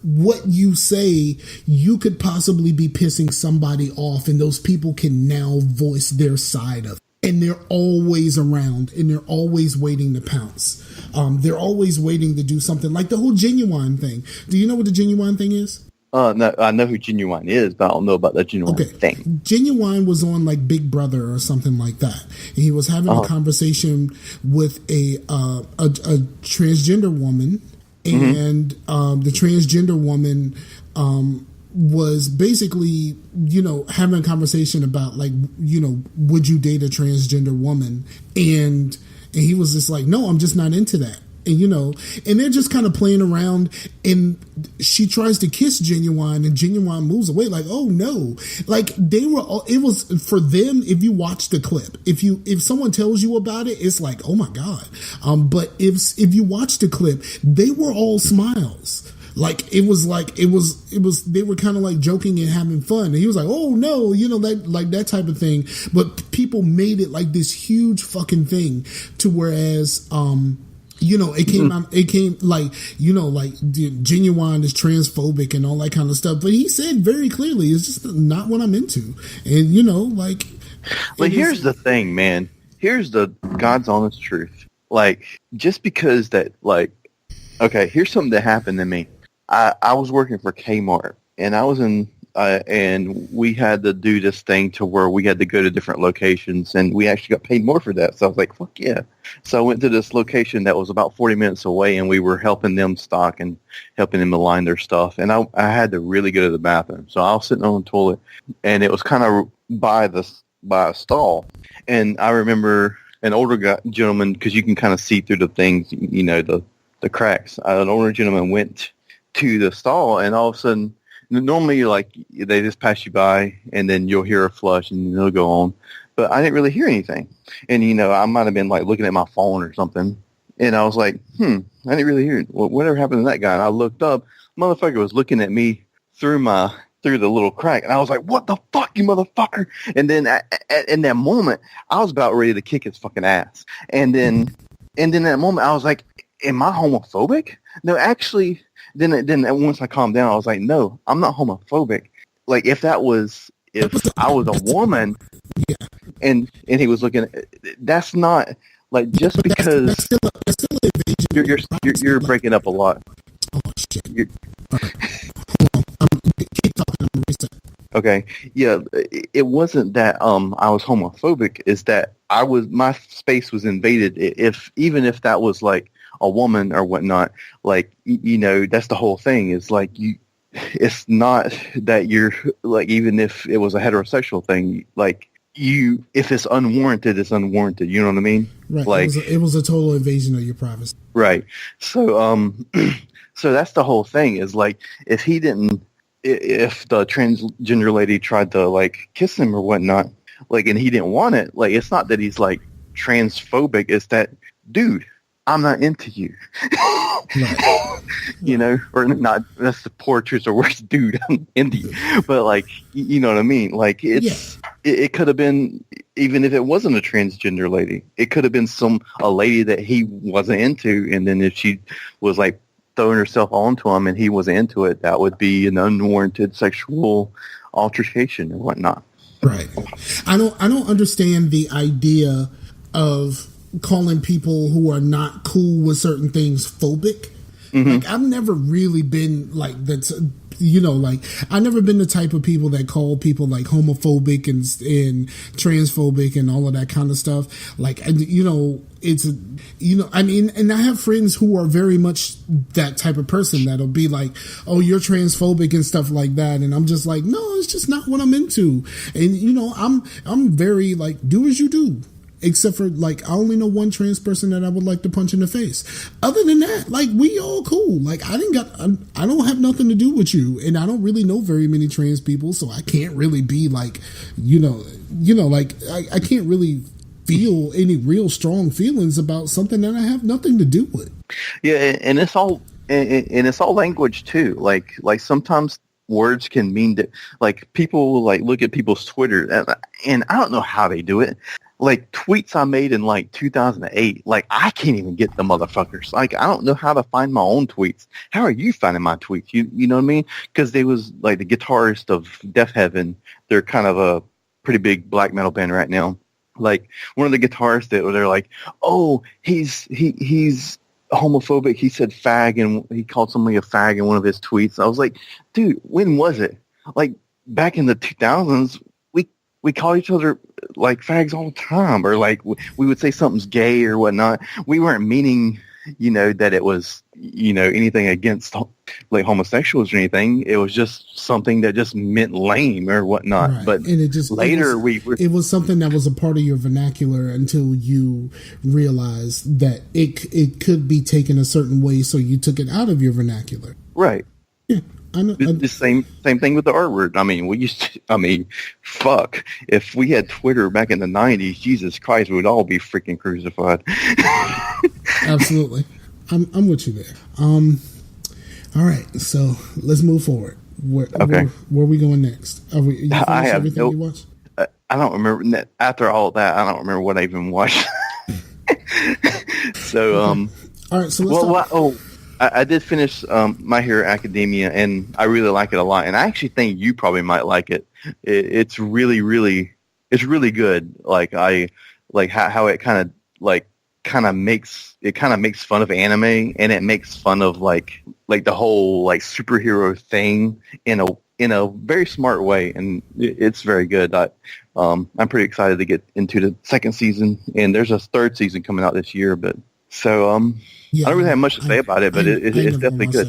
what you say, you could possibly be pissing somebody off, and those people can now voice their side of it. And they're always around, and they're always waiting to pounce. They're always waiting to do something like the whole Genuine thing. Do you know what the Genuine thing is? No, I know who Genuine is, but I don't know about the Genuine thing. Genuine was on like Big Brother or something like that. And he was having a conversation with a transgender woman, and the transgender woman was basically, having a conversation about like, would you date a transgender woman? And he was just like, no, I'm just not into that. And, and they're just kind of playing around, and she tries to kiss Genuine, and Genuine moves away like, oh no. Like it was for them. If you watch the clip, if someone tells you about it, it's like, oh my God. But if you watch the clip, they were all smiles. Like it was they were kind of like joking and having fun, and he was like, oh no, that type of thing. But people made it like this huge fucking thing to whereas it came out. It came like Genuine is transphobic and all that kind of stuff. But he said very clearly, it's just not what I'm into. And like. But here's the thing, man. Here's the God's honest truth. Like, just because that, like, okay, here's something that happened to me. I was working for Kmart, and I was in. And we had to do this thing to where we had to go to different locations, and we actually got paid more for that. So I was like, fuck yeah. So I went to this location that was about 40 minutes away, and we were helping them stock and helping them align their stuff. And I had to really go to the bathroom. So I was sitting on the toilet, and it was kind of by a stall. And I remember an older gentleman, because you can kind of see through the things, the cracks. An older gentleman went to the stall, and all of a sudden, normally, like, they just pass you by, and then you'll hear a flush, and they'll go on. But I didn't really hear anything. And, I might have been, like, looking at my phone or something. And I was like, I didn't really hear it. Whatever happened to that guy? And I looked up. Motherfucker was looking at me through the little crack. And I was like, what the fuck, you motherfucker? And then in that moment, I was about ready to kick his fucking ass. And then that moment, I was like, am I homophobic? No, actually... Then once I calmed down, I was like, no, I'm not homophobic. Like, if I was a woman, and he was looking at, that's not like just But because that's still an invasion you're of you're your you're, privacy. you're Like, breaking up a lot. oh shit. You're, All right. Hold on. Keep talking. I'm gonna reset. okay, yeah, it wasn't that I was homophobic. It's that my space was invaded. If even if that was like a woman or whatnot, like that's the whole thing. Is like you. It's not that you're like even if it was a heterosexual thing, like if it's unwarranted, it's unwarranted. You know what I mean? Right. Like It was a total invasion of your privacy. right. So so that's the whole thing. Is like if he didn't, if the transgender lady tried to like kiss him or whatnot, like and he didn't want it, like it's not that he's like transphobic. It's that dude, I'm not into you. Right. Or not, that's the poor choice or worse, dude, I'm into you. But like, you know what I mean? Like it could have been, even if it wasn't a transgender lady, it could have been a lady that he wasn't into. And then if she was like throwing herself onto him and he wasn't into it, that would be an unwarranted sexual altercation or whatnot. Right. I don't understand the idea of calling people who are not cool with certain things phobic. Mm-hmm. Like I've never really been like that. Like I've never been the type of people that call people like homophobic and transphobic and all of that kind of stuff. Like, it's I mean, and I have friends who are very much that type of person that'll be like, oh, you're transphobic and stuff like that. And I'm just like, no, it's just not what I'm into. And, I'm very like, do as you do. Except for like, I only know one trans person that I would like to punch in the face. Other than that, like we all cool. Like I don't have nothing to do with you, and I don't really know very many trans people, so I can't really be like, like I can't really feel any real strong feelings about something that I have nothing to do with. Yeah, and it's all language too. Like sometimes words can mean that, like people will like look at people's Twitter, and I don't know how they do it. Like tweets I made in like 2008, like I can't even get the motherfuckers. Like I don't know how to find my own tweets. How are you finding my tweets? You know what I mean? Because they was like the guitarist of Death Heaven. They're kind of a pretty big black metal band right now. Like one of the guitarists they're like, oh, he's homophobic. He said fag and he called somebody a fag in one of his tweets. I was like, dude, when was it? Like back in the 2000s. We call each other like fags all the time, or like we would say something's gay or whatnot. We weren't meaning, that it was, anything against like homosexuals or anything. It was just something that just meant lame or whatnot. Right. But and it was something that was a part of your vernacular until you realized that it could be taken a certain way, so you took it out of your vernacular. Right. Yeah. I know, the same thing with the R word. I mean, fuck. If we had Twitter back in the 90s, Jesus Christ, we would all be freaking crucified. Absolutely. I'm with you there. All right, so let's move forward. Where are we going next? You finished everything you watched? I don't remember. After all of that, I don't remember what I even watched. So, all right, so let's talk. I did finish My Hero Academia, and I really like it a lot. And I actually think you probably might like it. It's really, really, it's really good. Like I like how it kind of makes fun of anime, and it makes fun of like the whole like superhero thing in a very smart way, and it's very good. I'm pretty excited to get into the second season, and there's a third season coming out this year. But so yeah, I don't really have much to say about it, but it's definitely good.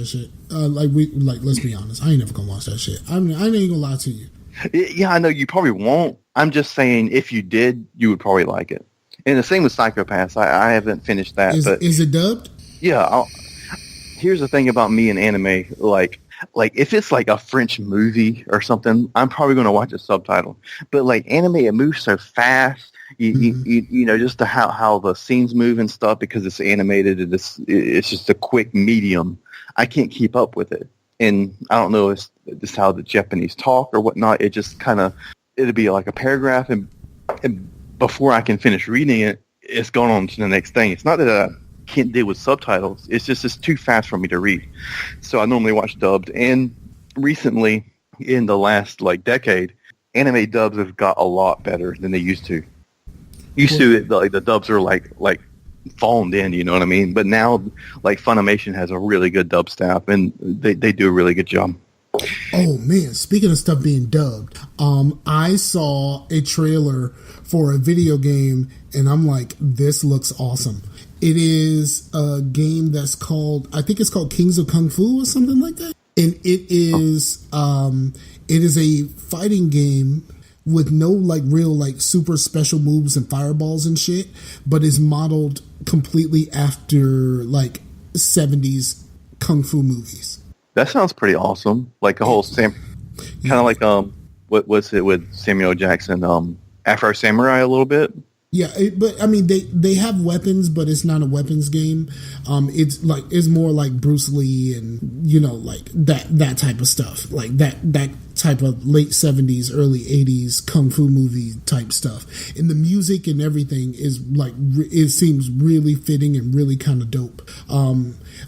Let's be honest, I ain't never gonna watch that shit. I ain't gonna lie to you. Yeah, I know you probably won't. I'm just saying, if you did, you would probably like it. And the same with Psychopaths. I haven't finished that. Is it dubbed? Yeah. Here's the thing about me and anime. Like if it's like a French movie or something, I'm probably going to watch a subtitle. But like anime, it moves so fast. You know, just how the scenes move and stuff, because it's animated and it's just a quick medium. I can't keep up with it. And I don't know if it's how the Japanese talk or whatnot. It just it'll be like a paragraph, and before I can finish reading it, it's going on to the next thing. It's not that I can't deal with subtitles. It's just it's too fast for me to read. So I normally watch dubbed. And recently, in the last decade, anime dubs have got a lot better than they used to. Used to it, like the dubs are like phoned in, you know what I mean? But now, like Funimation has a really good dub staff, and they do a really good job. Oh man, speaking of stuff being dubbed, I saw a trailer for a video game and I'm like, this looks awesome. It is a game that's called, I think it's called Kings of Kung Fu or something like that. And it is a fighting game with no like real like super special moves and fireballs and shit, but is modeled completely after like 70s kung fu movies. That sounds pretty awesome. Like a whole kind of like what was it with Samuel Jackson? Afro Samurai a little bit. Yeah, but I mean they have weapons, but it's not a weapons game. It's more like Bruce Lee and you know like that type of stuff, like that type of late 70s, early 80s kung fu movie type stuff. And the music and everything is like it seems really fitting and really kind of dope.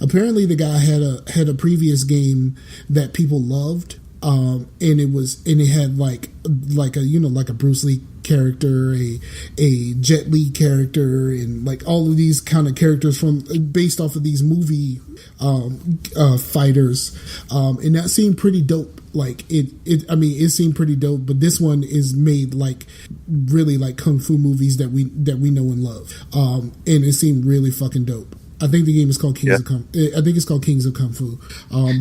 Apparently the guy had a previous game that people loved. And it had like a you know like a Bruce Lee character, a Jet Li character, and like all of these kind of characters from based off of these movie fighters, and that seemed pretty dope. Like it seemed pretty dope. But this one is made like really like kung fu movies that we know and love, and it seemed really fucking dope. I think the game is called Kings of Kung. I think it's called Kings of Kung Fu.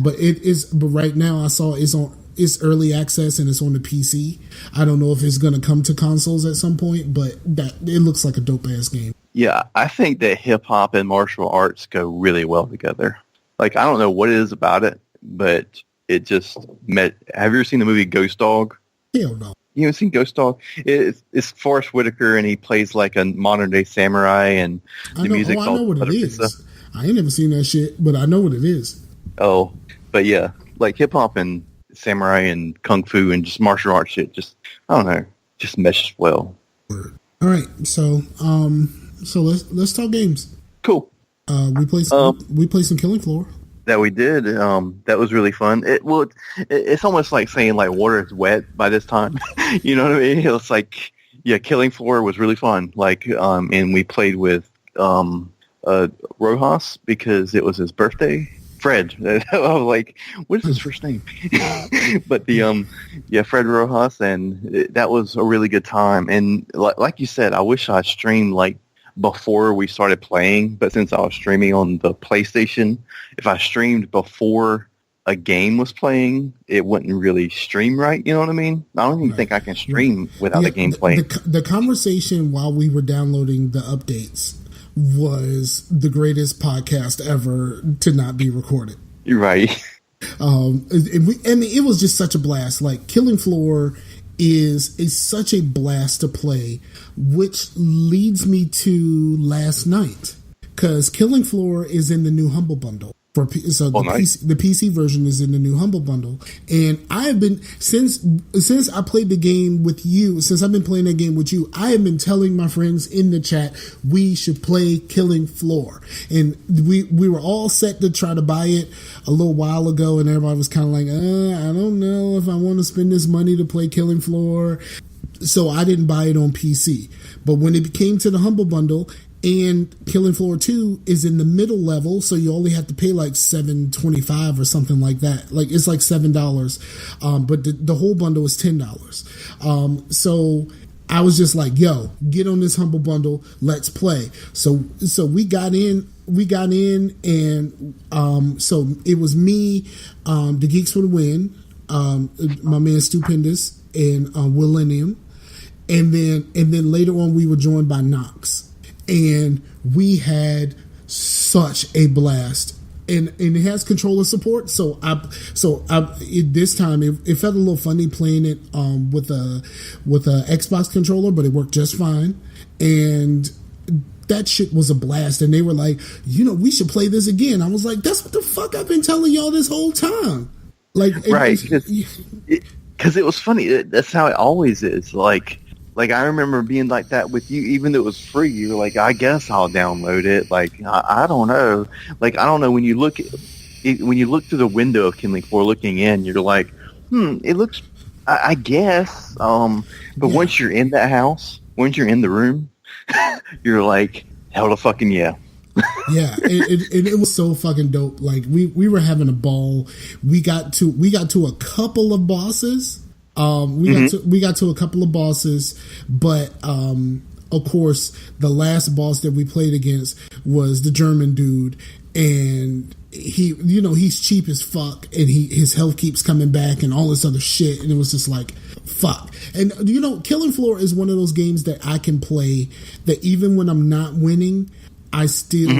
But it is. But right now, I saw it's early access and it's on the PC. I don't know if it's going to come to consoles at some point, but that it looks like a dope ass game. Yeah, I think that hip hop and martial arts go really well together. Like I don't know what it is about it, but it just met. Have you ever seen the movie Ghost Dog? Hell no. You haven't seen Ghost Dog? It's Forrest Whitaker, and he plays like a modern day samurai, and the music. I know what it is. I ain't never seen that shit, but I know what it is. Oh, but yeah, like hip hop and samurai and kung fu and just martial arts shit. Just I don't know, just meshes well. All right, so let's talk games. Cool. We play some Killing Floor. That we did. That was really fun. It's almost like saying like water is wet by this time. You know what I mean? It's like, yeah, Killing Floor was really fun. Like, and we played with Rojas because it was his birthday. Fred. I was like, what is his first name? But Fred Rojas, and that was a really good time. And like you said, I wish I streamed like before we started playing, but since I was streaming on the PlayStation, if I streamed before a game was playing, it wouldn't really stream right. You know what I mean? I don't even think I can stream without a game playing. The conversation while we were downloading the updates was the greatest podcast ever to not be recorded. You're right. It was just such a blast. Like Killing Floor is such a blast to play, which leads me to last night because Killing Floor is in the new Humble Bundle. The PC version is in the new Humble Bundle, and I have been since I played the game with you. Since I've been playing that game with you, I have been telling my friends in the chat we should play Killing Floor, and we were all set to try to buy it a little while ago, and everybody was kind of like, I don't know if I want to spend this money to play Killing Floor, so I didn't buy it on PC. But when it came to the Humble Bundle. And Killing Floor 2 is in the middle level, so you only have to pay like $7.25 or something like that. Like it's like $7, but the whole bundle is $10. So I was just like, "Yo, get on this Humble Bundle, let's play." So we got in, and so it was me, the Geeks for the Win, my man Stupendous, and Willennium, and then later on we were joined by Knox. And we had such a blast, and it has controller support. This time it felt a little funny playing it with a Xbox controller, but it worked just fine. And that shit was a blast. And they were like, we should play this again. I was like, that's what the fuck I've been telling y'all this whole time. Like, right? Because it was funny. That's how it always is. Like, I remember being like that with you, even though it was free. You were like, I guess I'll download it. Like, I don't know. Like, I don't know. When you look through the window of Killing Floor looking in, you're like, it looks, I guess. But once you're in that house, once you're in the room, Yeah. You're like, hell to fucking yeah. Yeah, it was so fucking dope. Like we were having a ball. We got to a couple of bosses. We got to a couple of bosses, but of course the last boss that we played against was the German dude, and he's cheap as fuck, and his health keeps coming back and all this other shit, and it was just like fuck. And Killing Floor is one of those games that I can play that even when I'm not winning, I still,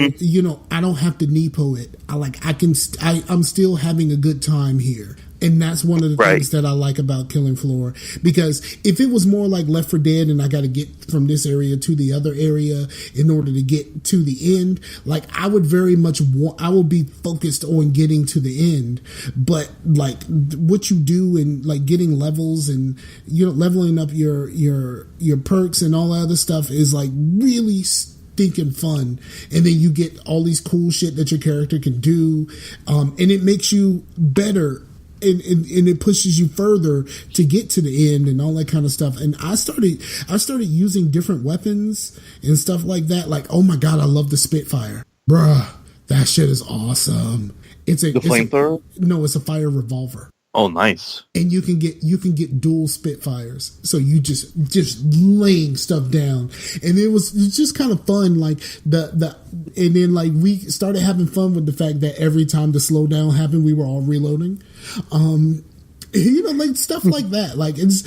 I don't have to nepo it. I'm still having a good time here. And that's one of the things that I like about Killing Floor. Because if it was more like Left 4 Dead and I got to get from this area to the other area in order to get to the end, like I would very much I will be focused on getting to the end. But like what you do and like getting levels and, leveling up your perks and all that other stuff is like really stinking fun. And then you get all these cool shit that your character can do. And it makes you better. And it pushes you further to get to the end and all that kind of stuff. And I started using different weapons and stuff like that. Like, oh my God, I love the Spitfire. Bruh, that shit is awesome. The flamethrower? No, it's a fire revolver. Oh, nice. And you can get dual Spitfires. So you just laying stuff down. And it's just kind of fun. Like and then like we started having fun with the fact that every time the slowdown happened, we were all reloading. Like stuff like that. Like it's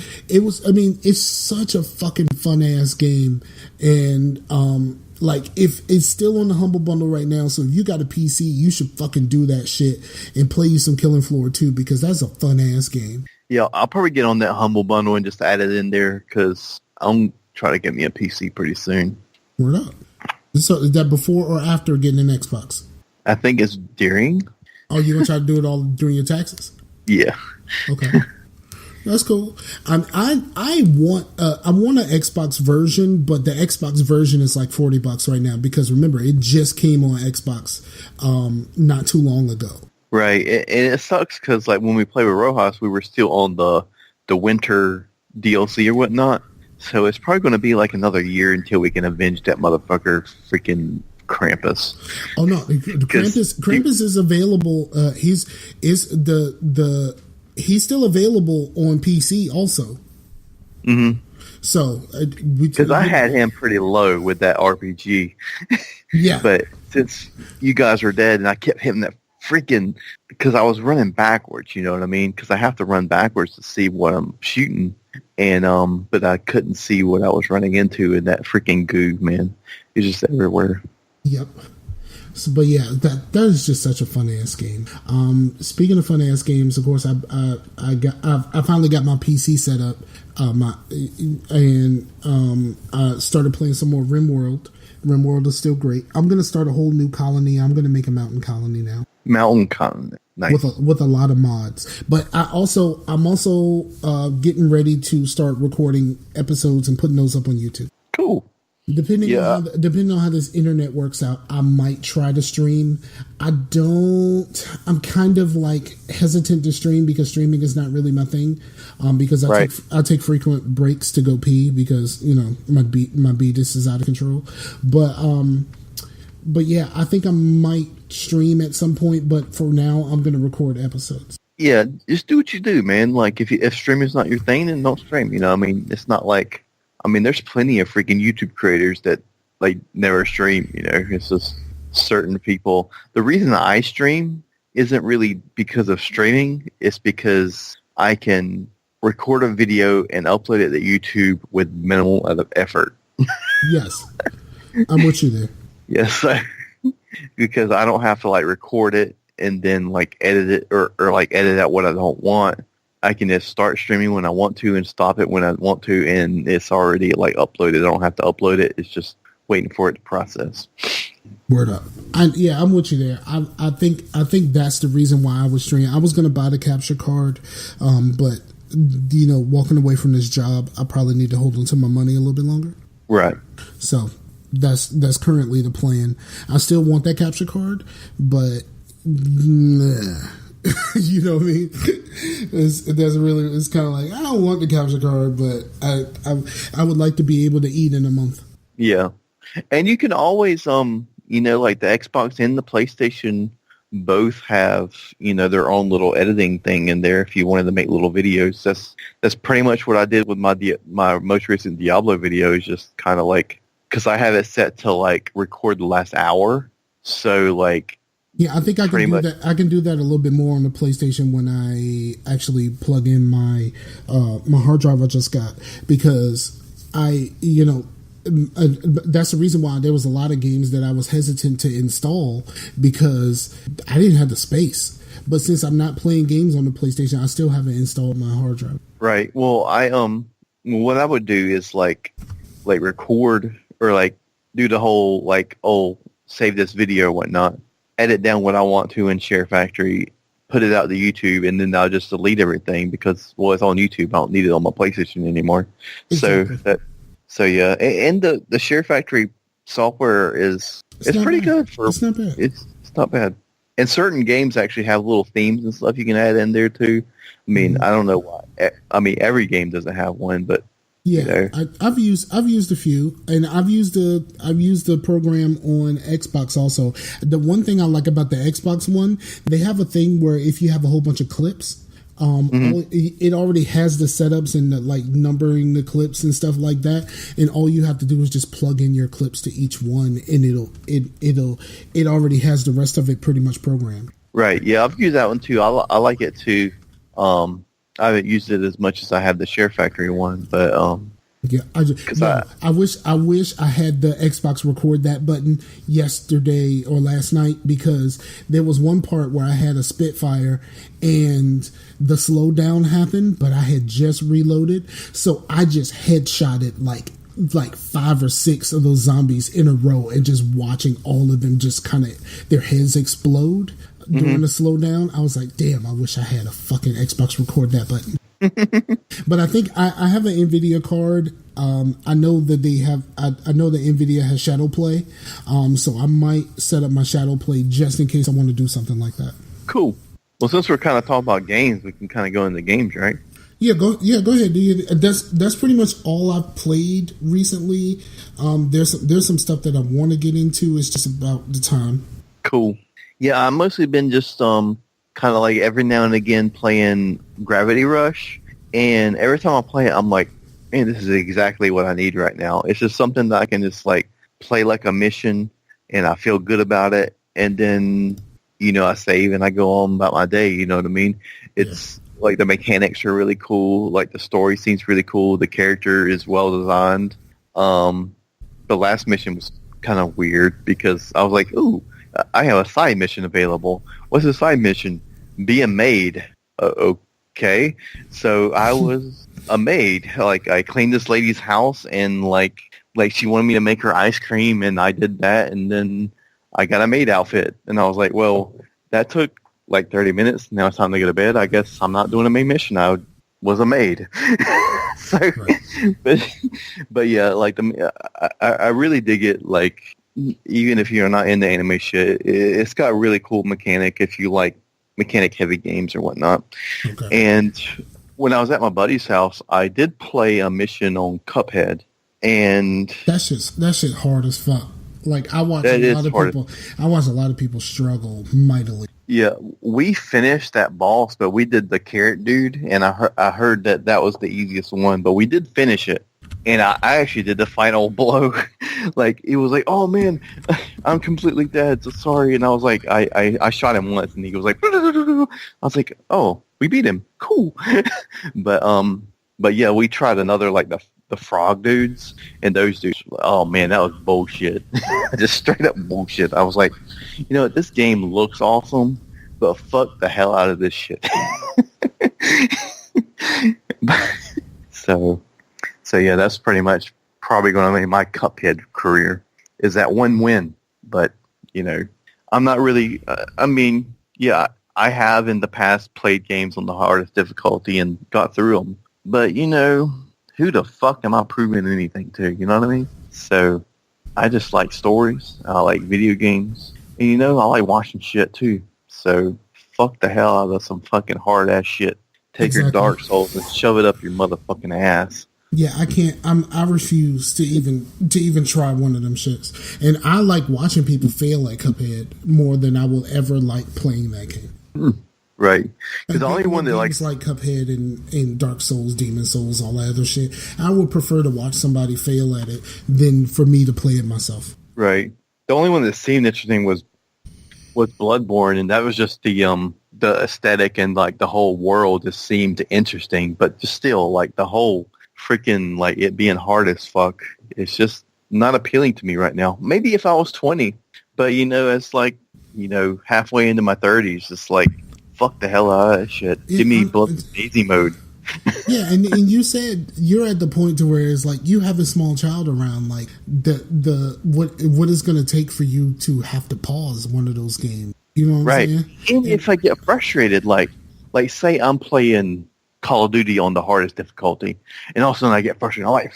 such a fucking fun ass game. And like if it's still on the Humble Bundle right now, so if you got a PC, you should fucking do that shit and play you some Killing Floor too, because that's a fun ass game. Yeah, I'll probably get on that Humble Bundle and just add it in there because I'm trying to get me a PC pretty soon. Word up. So is that before or after getting an Xbox? I think it's during. Oh, you're gonna try to do it all during your taxes? Yeah. Okay. That's cool. I want an Xbox version, but the Xbox version is like $40 right now because remember it just came on Xbox not too long ago. Right, and it sucks because like when we played with Rojas, we were still on the winter DLC or whatnot. So it's probably going to be like another year until we can avenge that motherfucker, freaking Krampus. Oh no, Krampus is available. He's still available on PC also. Mm-hmm. So because I had him pretty low with that RPG. Yeah, but since you guys are dead, and I kept hitting that freaking because I was running backwards. You know what I mean? Because I have to run backwards to see what I'm shooting, and but I couldn't see what I was running into in that freaking goo. Man, it's just everywhere. Yep. So, but yeah, that is just such a fun ass game. Speaking of fun ass games, of course, I finally got my PC set up. I started playing some more RimWorld. RimWorld is still great. I'm gonna start a whole new colony. I'm gonna make a mountain colony now. Mountain colony, nice. With a lot of mods. But I'm also getting ready to start recording episodes and putting those up on YouTube. Cool. Depending on how this internet works out, I might try to stream. I'm kind of like hesitant to stream because streaming is not really my thing. Because I take frequent breaks to go pee because my beatus is out of control. But yeah, I think I might stream at some point. But for now, I'm going to record episodes. Yeah, just do what you do, man. Like if streaming is not your thing, then don't stream. I mean, it's not like. I mean, there's plenty of freaking YouTube creators that like never stream. It's just certain people. The reason I stream isn't really because of streaming. It's because I can record a video and upload it to YouTube with minimal effort. Yes, I'm with you there. Yes, because I don't have to like record it and then like edit it or like edit out what I don't want. I can just start streaming when I want to and stop it when I want to, and it's already like uploaded. I don't have to upload it. It's just waiting for it to process. Word up. I'm with you there. I think that's the reason why I was streaming. I was going to buy the capture card, but walking away from this job, I probably need to hold on to my money a little bit longer. Right. So that's currently the plan. I still want that capture card, but you know what I mean? It's kind of like I don't want the capture card, but I would like to be able to eat in a month. Yeah. And you can always, like the Xbox and the PlayStation both have, their own little editing thing in there if you wanted to make little videos. That's pretty much what I did with my most recent Diablo video, is just kind of like, because I have it set to like record the last hour. So like, yeah, I think I can do that. I can do that a little bit more on the PlayStation when I actually plug in my my hard drive I just got, because that's the reason why there was a lot of games that I was hesitant to install, because I didn't have the space. But since I'm not playing games on the PlayStation, I still haven't installed my hard drive. Right. Well, what I would do is like record or like do the whole like, save this video or whatnot, edit down what I want to in Share Factory, put it out to YouTube, and then I'll just delete everything because, well, it's on YouTube. I don't need it on my PlayStation anymore. Exactly. So yeah, and the Share Factory software it's pretty good for. It's not bad. It's not bad. And certain games actually have little themes and stuff you can add in there too. I mean, I don't know why. I mean, every game doesn't have one, but yeah, I've used a few, and I've used the program on Xbox also. The one thing I like about the Xbox one, they have a thing where if you have a whole bunch of clips, it already has the setups and the, like, numbering the clips and stuff like that, and all you have to do is just plug in your clips to each one, and it already has the rest of it pretty much programmed. Right. Yeah, I've used that one too. I like it too. I haven't used it as much as I have the Share Factory one, but yeah, I wish I had the Xbox record that button yesterday or last night, because there was one part where I had a Spitfire and the slowdown happened, but I had just reloaded, so I just headshotted like 5 or 6 of those zombies in a row, and just watching all of them just kind of their heads explode during the slowdown. I was like, damn, I wish I had a fucking Xbox record that button. But I think I have an NVIDIA card. I know that they have. I know that NVIDIA has Shadow Play, so I might set up my Shadow Play just in case I want to do something like that. Cool. Well, since we're kind of talking about games, we can kind of go into games, right? Yeah, go ahead. That's pretty much all I've played recently. There's some stuff that I want to get into. It's just about the time. Cool. Yeah, I've mostly been just kind of like every now and again playing Gravity Rush, and every time I play it, I'm like, man, this is exactly what I need right now. It's just something that I can just like play like a mission, and I feel good about it, and then I save and I go on about my day. You know what I mean? It's like the mechanics are really cool. Like the story seems really cool. The character is well designed. The last mission was kind of weird because I was like, ooh, I have a side mission available. What's the side mission? Be a maid. Okay. So I was a maid. Like, I cleaned this lady's house, and like she wanted me to make her ice cream, and I did that, and then I got a maid outfit. And I was like, well, that took like 30 minutes. Now it's time to go to bed. I guess I'm not doing a main mission. I was a maid. So, right. but yeah, like I really dig it. Like, even if you're not into anime shit, it's got a really cool mechanic if you like mechanic heavy games or whatnot. Okay. And when I was at my buddy's house, I did play a mission on Cuphead, and that shit hard as fuck. Like, I watch a lot of people struggle mightily. Yeah, we finished that boss, but we did the carrot dude, and I heard that was the easiest one, but we did finish it. And I actually did the final blow. Like, it was like, oh man, I'm completely dead, so sorry. And I was like, I shot him once, and he was like, I was like, oh, we beat him, cool. But yeah, we tried another, like the frog dudes, and those dudes, oh man, that was bullshit. Just straight up bullshit. I was like, this game looks awesome, but fuck the hell out of this shit. So yeah, that's pretty much probably going to be my Cuphead career, is that one win. But, I'm not really, yeah, I have in the past played games on the hardest difficulty and got through them. But, who the fuck am I proving anything to? You know what I mean? So I just like stories. I like video games. And, I like watching shit too. So fuck the hell out of some fucking hard-ass shit. Take your Dark Souls and shove it up your motherfucking ass. Yeah, I can't. I refuse to even try one of them shits. And I like watching people fail at Cuphead more than I will ever like playing that game. Right. Because Like the only one that games like Cuphead and Dark Souls, Demon Souls, all that other shit, I would prefer to watch somebody fail at it than for me to play it myself. right. The only one that seemed interesting was Bloodborne, and that was just the aesthetic and like the whole world just seemed interesting, but just still like the whole freaking like it being hard as fuck. It's just not appealing to me right now. Maybe if I was 20, but it's like halfway into my 30s, it's like fuck the hell out of that shit. Give me Blood Daisy mode. Yeah, and you said you're at the point to where it's like you have a small child around. Like what is going to take for you to have to pause one of those games? You know what I'm saying? And if I get frustrated, like say I'm playing Call of Duty on the hardest difficulty, and all of a sudden I get frustrated. I'm like,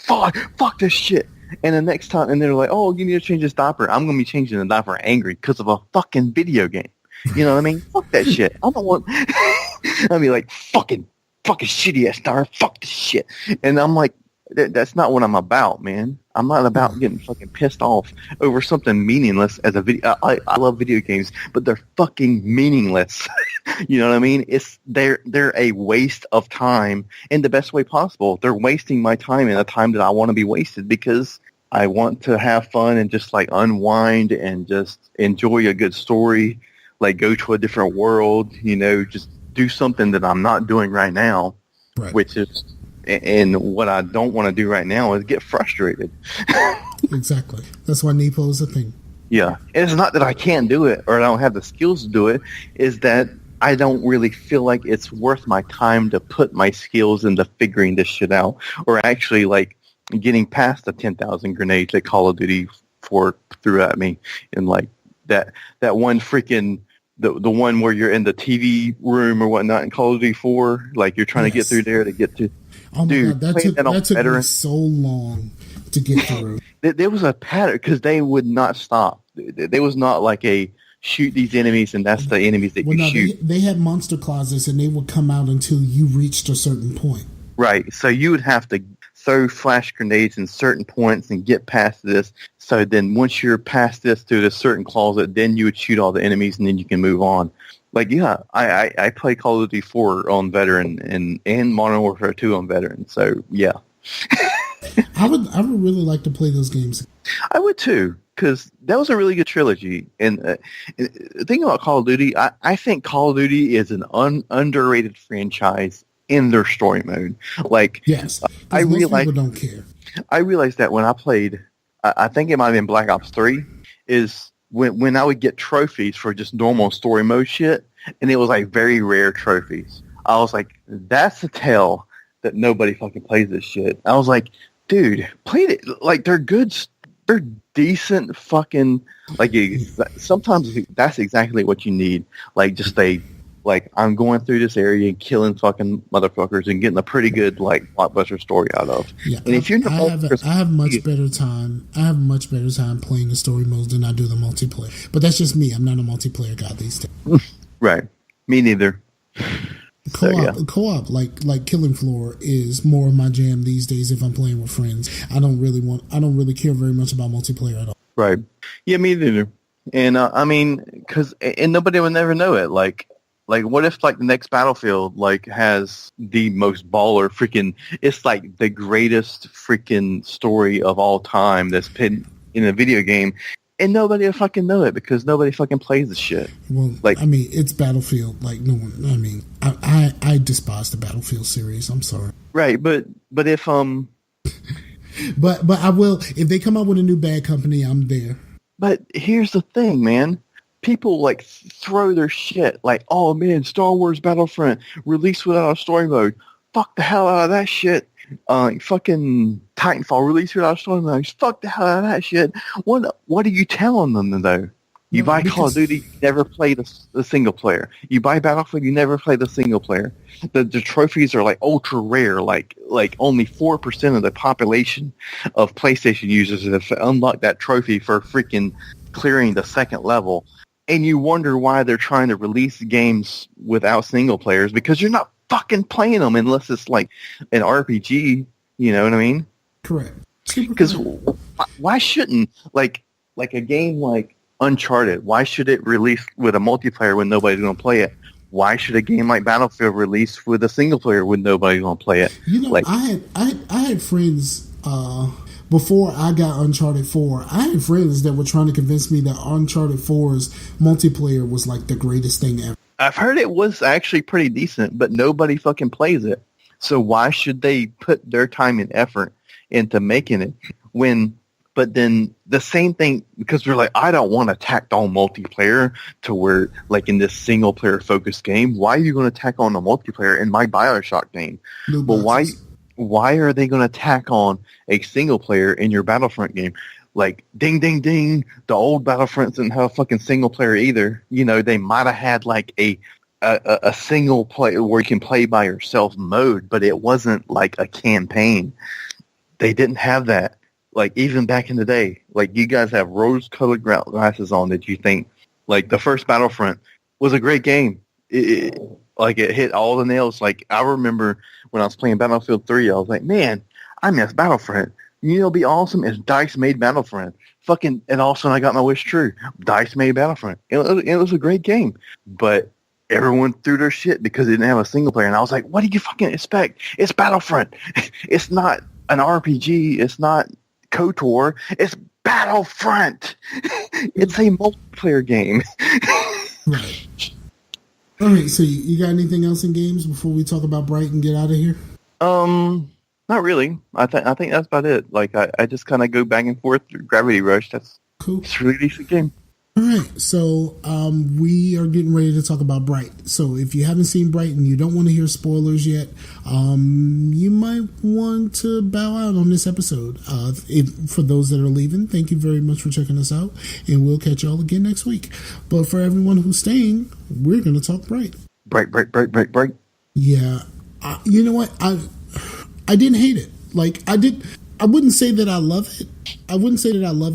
fuck this shit. And the next time, and they're like, oh, you need to change this diaper. I'm going to be changing the diaper angry because of a fucking video game. You know what I mean? Fuck that shit. I don't want. I mean, like fucking shitty ass diaper. Fuck this shit. And I'm like, that's not what I'm about, man. I'm not about getting fucking pissed off over something meaningless as a video. I love video games, but they're fucking meaningless. You know what I mean? They're a waste of time in the best way possible. They're wasting my time in a time that I want to be wasted because I want to have fun and just like unwind and just enjoy a good story, like go to a different world, just do something that I'm not doing right now, Right. which is. And what I don't want to do right now is get frustrated. Exactly. That's why Nepo is a thing. Yeah. And it's not that I can't do it or I don't have the skills to do it. Is that I don't really feel like it's worth my time to put my skills into figuring this shit out or actually like getting past the 10,000 grenades that Call of Duty 4 threw at me. And like that one freaking... The one where you're in the TV room or whatnot in Call of Duty 4, like you're trying to get through there to get to... Oh my Dude, God, that took me so long to get through. There was a pattern because they would not stop. There was not like a shoot these enemies and that's the enemies that you shoot. They had monster closets and they would come out until you reached a certain point. Right. So you would have to throw flash grenades in certain points and get past this. So then once you're past this to a certain closet, then you would shoot all the enemies and then you can move on. Like, yeah, I play Call of Duty 4 on Veteran and Modern Warfare 2 on Veteran. So, yeah. I would really like to play those games. I would too, because that was a really good trilogy. And the thing about Call of Duty, I think Call of Duty is an underrated franchise in their story mode. Like, yes, I realize people don't care. I realized that when I played, I think it might have been Black Ops 3, is when I would get trophies for just normal story mode shit, and it was like very rare trophies. I was like, that's a tell that nobody fucking plays this shit. I was like, dude, play it. Like, they're good. They're decent fucking, like, sometimes that's exactly what you need. Like, just I'm going through this area and killing fucking motherfuckers and getting a pretty good, like, blockbuster story out of. Yeah, and if you're I have much better time. I have much better time playing the story modes than I do the multiplayer. But that's just me. I'm not a multiplayer guy these days. Right. Me neither. Co-op, like Killing Floor is more of my jam these days if I'm playing with friends. I don't really care very much about multiplayer at all. Right. Yeah, me neither. And I mean, and nobody would never know it. Like, what if, like, the next Battlefield, like, has the most baller freaking... It's, like, the greatest freaking story of all time that's been in a video game, and nobody will fucking know it because nobody fucking plays the shit. Well, like, I mean, it's Battlefield. Like, no one... I mean, I despise the Battlefield series. I'm sorry. Right, but if... But I will... If they come out with a new Bad Company, I'm there. But here's the thing, man. People, like, throw their shit. Like, oh, man, Star Wars Battlefront released without a story mode. Fuck the hell out of that shit. Fucking Titanfall released without a story mode. Fuck the hell out of that shit. What are you telling them, though? You buy Call of Duty, you never play the single player. You buy Battlefield, you never play the single player. The trophies are, like, ultra rare. Like only 4% of the population of PlayStation users have unlocked that trophy for freaking clearing the second level. And you wonder why they're trying to release games without single players, because you're not fucking playing them unless it's like an RPG. You know what I mean? Correct. Super Because correct. why shouldn't like a game like Uncharted? Why should it release with a multiplayer when nobody's going to play it? Why should a game like Battlefield release with a single player when nobody's going to play it? You know, Like, I had friends before I got Uncharted 4. I had friends that were trying to convince me that Uncharted 4's multiplayer was like the greatest thing ever. I've heard it was actually pretty decent, but nobody fucking plays it. So why should they put their time and effort into making it when? But then the same thing, because we're like, I don't want to tack on multiplayer to where, like in this single player focused game, why are you going to tack on a multiplayer in my BioShock game? Blue But boxes. why are they going to tack on a single player in your Battlefront game? Like, ding, ding, ding, the old Battlefront didn't have a fucking single player either. You know, they might have had like a single player where you can play by yourself mode, but it wasn't like a campaign. They didn't have that. Like, even back in the day, like, you guys have rose-colored glasses on that you think, like, the first Battlefront was a great game. Like, it hit all the nails. Like, I remember when I was playing Battlefield 3, I was like, man, I miss Battlefront. You know, it'd be awesome if DICE made Battlefront. Fucking, and all of a sudden I got my wish true. DICE made Battlefront. It was a great game. But everyone threw their shit because it didn't have a single player. And I was like, what do you fucking expect? It's Battlefront. It's not an RPG. It's not KOTOR. It's Battlefront. It's a multiplayer game. Right. All right. So you got anything else in games before we talk about Bright and get out of here? Not really. I think that's about it. Like I just kind of go back and forth through Gravity Rush. Cool. It's a really decent game. All right, so we are getting ready to talk about Bright. So if you haven't seen Bright and you don't want to hear spoilers yet, you might want to bow out on this episode. For those that are leaving, thank you very much for checking us out, and we'll catch y'all again next week. But for everyone who's staying, we're going to talk Bright. Bright. Yeah, you know what? I didn't hate it. Like I wouldn't say that I love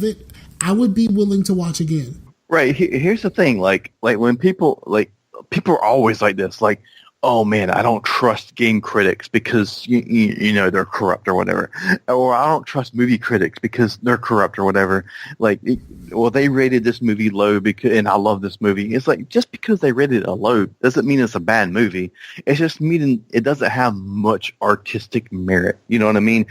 it. I would be willing to watch again. Right. Here's the thing. Like when people are always like this. Like, oh man, I don't trust game critics because you know they're corrupt or whatever, or I don't trust movie critics because they're corrupt or whatever. Like, well, they rated this movie low because, and I love this movie. It's like just because they rated it a low doesn't mean it's a bad movie. It's just meaning it doesn't have much artistic merit. You know what I mean?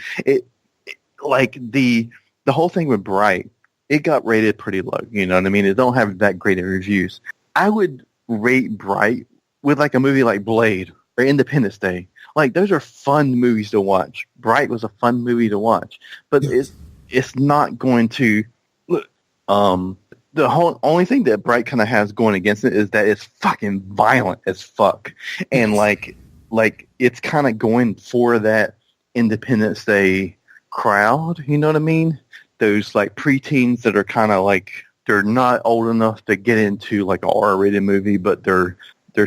Like the whole thing with Bright. It got rated pretty low, you know what I mean? It don't have that great of reviews. I would rate Bright with like a movie like Blade or Independence Day. Like those are fun movies to watch. Bright was a fun movie to watch, but Yes. it's not going to look. The whole only thing that Bright kind of has going against it is that it's fucking violent as fuck, and like it's kind of going for that Independence Day crowd. You know what I mean? Those like preteens that are kind of like they're not old enough to get into like an R-rated movie, but they're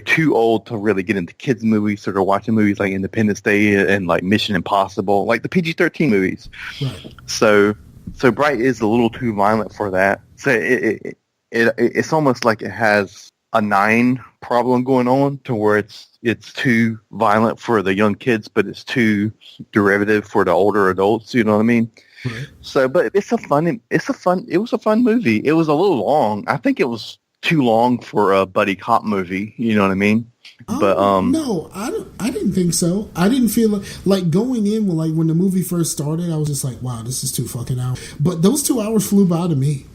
too old to really get into kids movies. So they're watching movies like Independence Day and like Mission Impossible, like the PG-13 movies. Right. So Bright is a little too violent for that. So it's almost like it has a 9 problem going on to where it's too violent for the young kids, but it's too derivative for the older adults. You know what I mean? Right. So, but it was a fun movie. It was a little long. I think it was too long for a buddy cop movie. You know what I mean? But no, I didn't think so. I didn't feel like going in when the movie first started. I was just like, wow, this is 2 fucking hours. But those 2 hours flew by to me.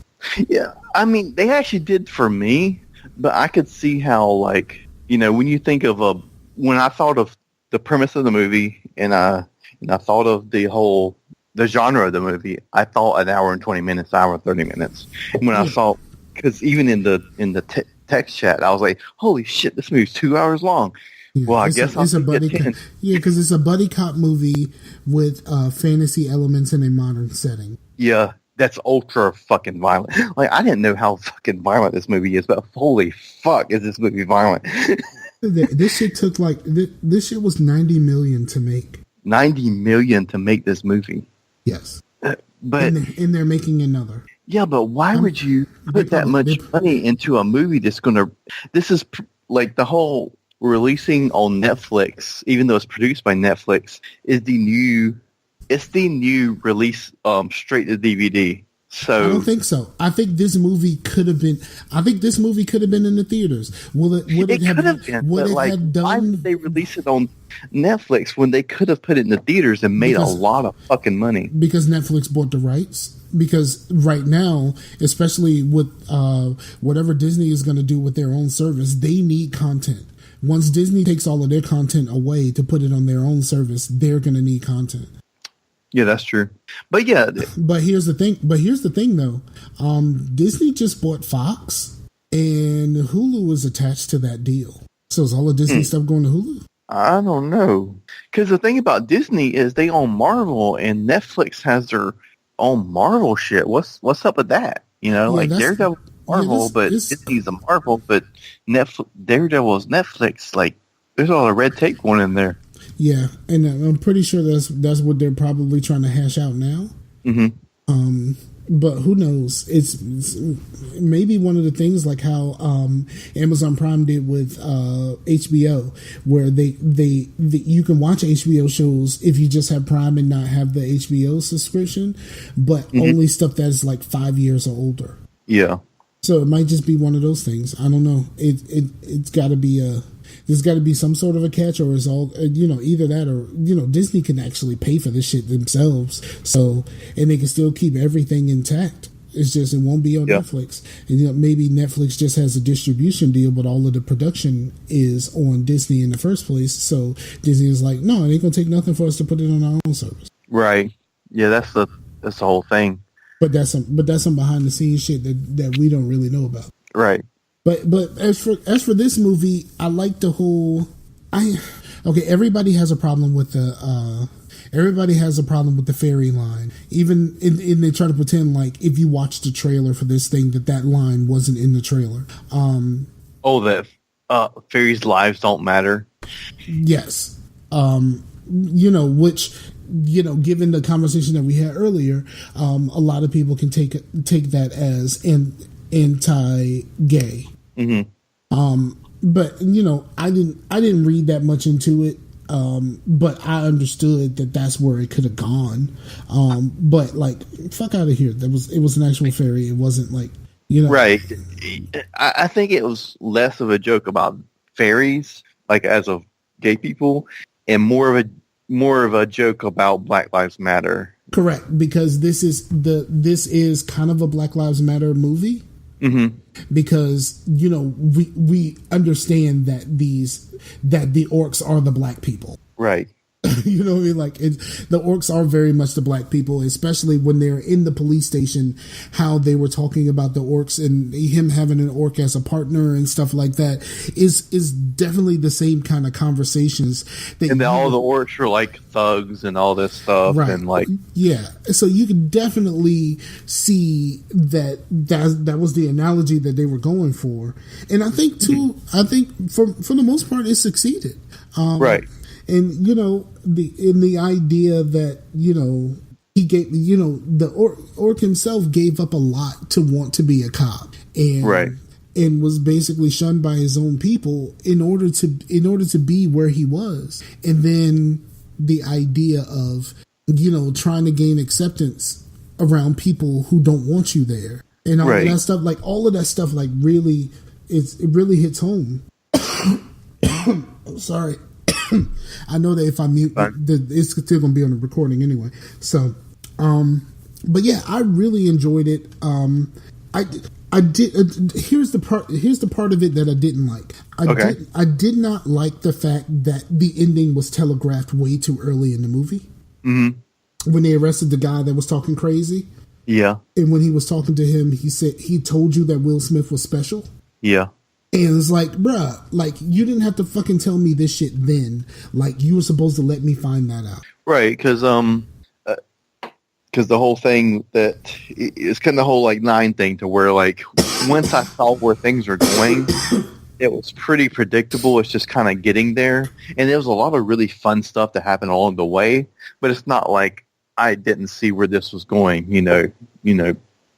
yeah, I mean, they actually did for me. But I could see how, like, you know, when you think of when I thought of the premise of the movie and I thought of the genre of the movie, I thought an hour and 20 minutes, hour and 30 minutes. And when I saw, because even in the text chat, I was like, holy shit, this movie's 2 hours long. Yeah, Well, I guess it's a buddy. 10. Yeah, because it's a buddy cop movie with fantasy elements in a modern setting. Yeah, that's ultra fucking violent. Like, I didn't know how fucking violent this movie is, but holy fuck is this movie violent. This shit took this shit was $90 million to make. $90 million to make this movie. Yes, But and they're making another. yeah, but why would you put that much money into a movie that's gonna? This is like the whole releasing on Netflix, even though it's produced by Netflix, is the new it's the new release straight to DVD. I don't So think so. I think this movie could have been. I think this movie could have been in the theaters. Would it it have? could have been, Would but it like, have why done? would they release it on Netflix when they could have put it in the theaters and made a Because lot of fucking money? because Netflix bought the rights. Because right now, especially with whatever Disney is going to do with their own service, they need content. Once Disney takes all of their content away to put it on their own service, they're going to need content. Yeah, that's true. But yeah, But here's the thing. Though. Disney just bought Fox, and Hulu is attached to that deal. So is all the Disney stuff going to Hulu? I don't know. Because the thing about Disney is they own Marvel, and Netflix has their own Marvel shit. What's up with that? You know, Yeah, like Daredevil Marvel, but Disney's a Marvel, but Daredevil is Netflix. Like, there's all the red tape going in there. Yeah, and I'm pretty sure that's what they're probably trying to hash out now. Mm-hmm. But who knows? It's maybe one of the things like how Amazon Prime did with HBO, where they you can watch HBO shows if you just have Prime and not have the HBO subscription, but only stuff that is like 5 years or older. Yeah. So it might just be one of those things. I don't know. It's got to be there's got to be some sort of a catch, or is all either that or Disney can actually pay for this shit themselves. So and they can still keep everything intact. It's just it won't be on Netflix. And maybe Netflix just has a distribution deal, but all of the production is on Disney in the first place. So Disney is like, no, it ain't gonna take nothing for us to put it on our own service. Right. Yeah, that's the whole thing. But that's some behind the scenes shit that we don't really know about. Right. But as for this movie, I like the whole. Everybody has a problem with the fairy line. Even they try to pretend like if you watch the trailer for this thing that line wasn't in the trailer. That fairies' lives don't matter. Yes. Which given the conversation that we had earlier, a lot of people can take that as anti-gay. Mm-hmm. But I didn't read that much into it. But I understood that that's where it could have gone. But like, fuck out of here. It was an actual fairy. It wasn't like, Right. I think it was less of a joke about fairies, like as of gay people, and more of a joke about Black Lives Matter. Correct, because this is kind of a Black Lives Matter movie. Mm-hmm. Because we understand that the orcs are the black people, right? You know what I mean? Like the orcs are very much the black people, especially when they're in the police station. How they were talking about the orcs and him having an orc as a partner and stuff like that is definitely the same kind of conversations. And all the orcs are like thugs and all this stuff, right? And like so you can definitely see that was the analogy that they were going for, and I think too. I think for the most part, it succeeded. Right. And the idea that he gave the orc himself gave up a lot to want to be a cop, and right, and was basically shunned by his own people in order to be where he was, and then the idea of trying to gain acceptance around people who don't want you there, and all of that stuff, like all of that stuff, like really, it really hits home. Sorry. I know that if I mute, it's still going to be on the recording anyway. So, but yeah, I really enjoyed it. I did. Here's the part of it that I didn't like. I did not like the fact that the ending was telegraphed way too early in the movie. Mm-hmm. When they arrested the guy that was talking crazy. Yeah. And when he was talking to him, he said he told you that Will Smith was special. Yeah. And it's like, bruh, like, you didn't have to fucking tell me this shit then. Like, you were supposed to let me find that out. Right, because the whole thing that it's kind of the whole, like, 9 thing to where, like, once I saw where things are going, it was pretty predictable. It's just kind of getting there. And there was a lot of really fun stuff that happened along the way, but it's not like I didn't see where this was going,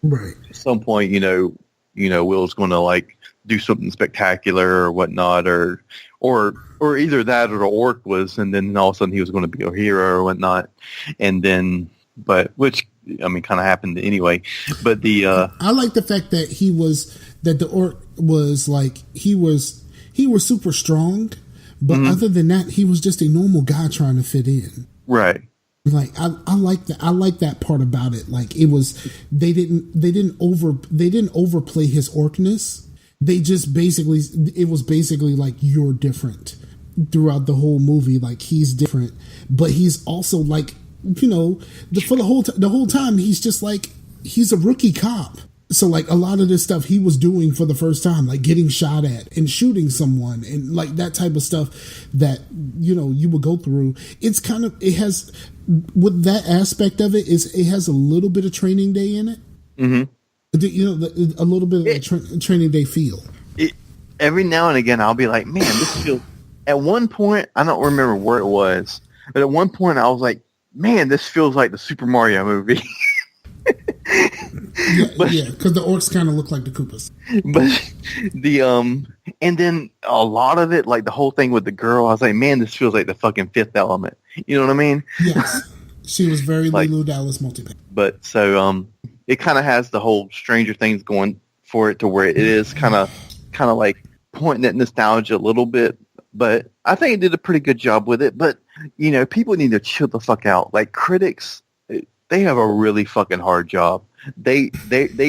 Right. At some point, Will's going to, like, do something spectacular or whatnot, or or either that or the orc was, and then all of a sudden he was going to be a hero or whatnot, and then which I mean kind of happened anyway. But I like the fact that the orc was like he was super strong, but other than that, he was just a normal guy trying to fit in. Right. Like I like that. I like that part about it. Like it was, they didn't overplay his orcness. They just basically, it was basically like, you're different throughout the whole movie. Like he's different, but he's also like, for the whole time he's just like, he's a rookie cop. So like a lot of this stuff he was doing for the first time, like getting shot at and shooting someone and like that type of stuff that, you would go through. It's kind of, it has, with that aspect of it, it has a little bit of Training Day in it. Mm-hmm. A little bit of a Training Day feel. Every now and again I'll be like, man, this feels, at one point, I don't remember where it was, but at one point I was like, man, this feels like the Super Mario movie. Because the orcs kind of look like the Koopas. But and then a lot of it, like the whole thing with the girl, I was like, man, this feels like the fucking Fifth Element. You know what I mean? Yes, she was very like, Lulu Dallas multipack. But so it kind of has the whole Stranger Things going for it to where it is kind of like pointing at nostalgia a little bit. But I think it did a pretty good job with it. But people need to chill the fuck out. Like critics, they have a really fucking hard job. They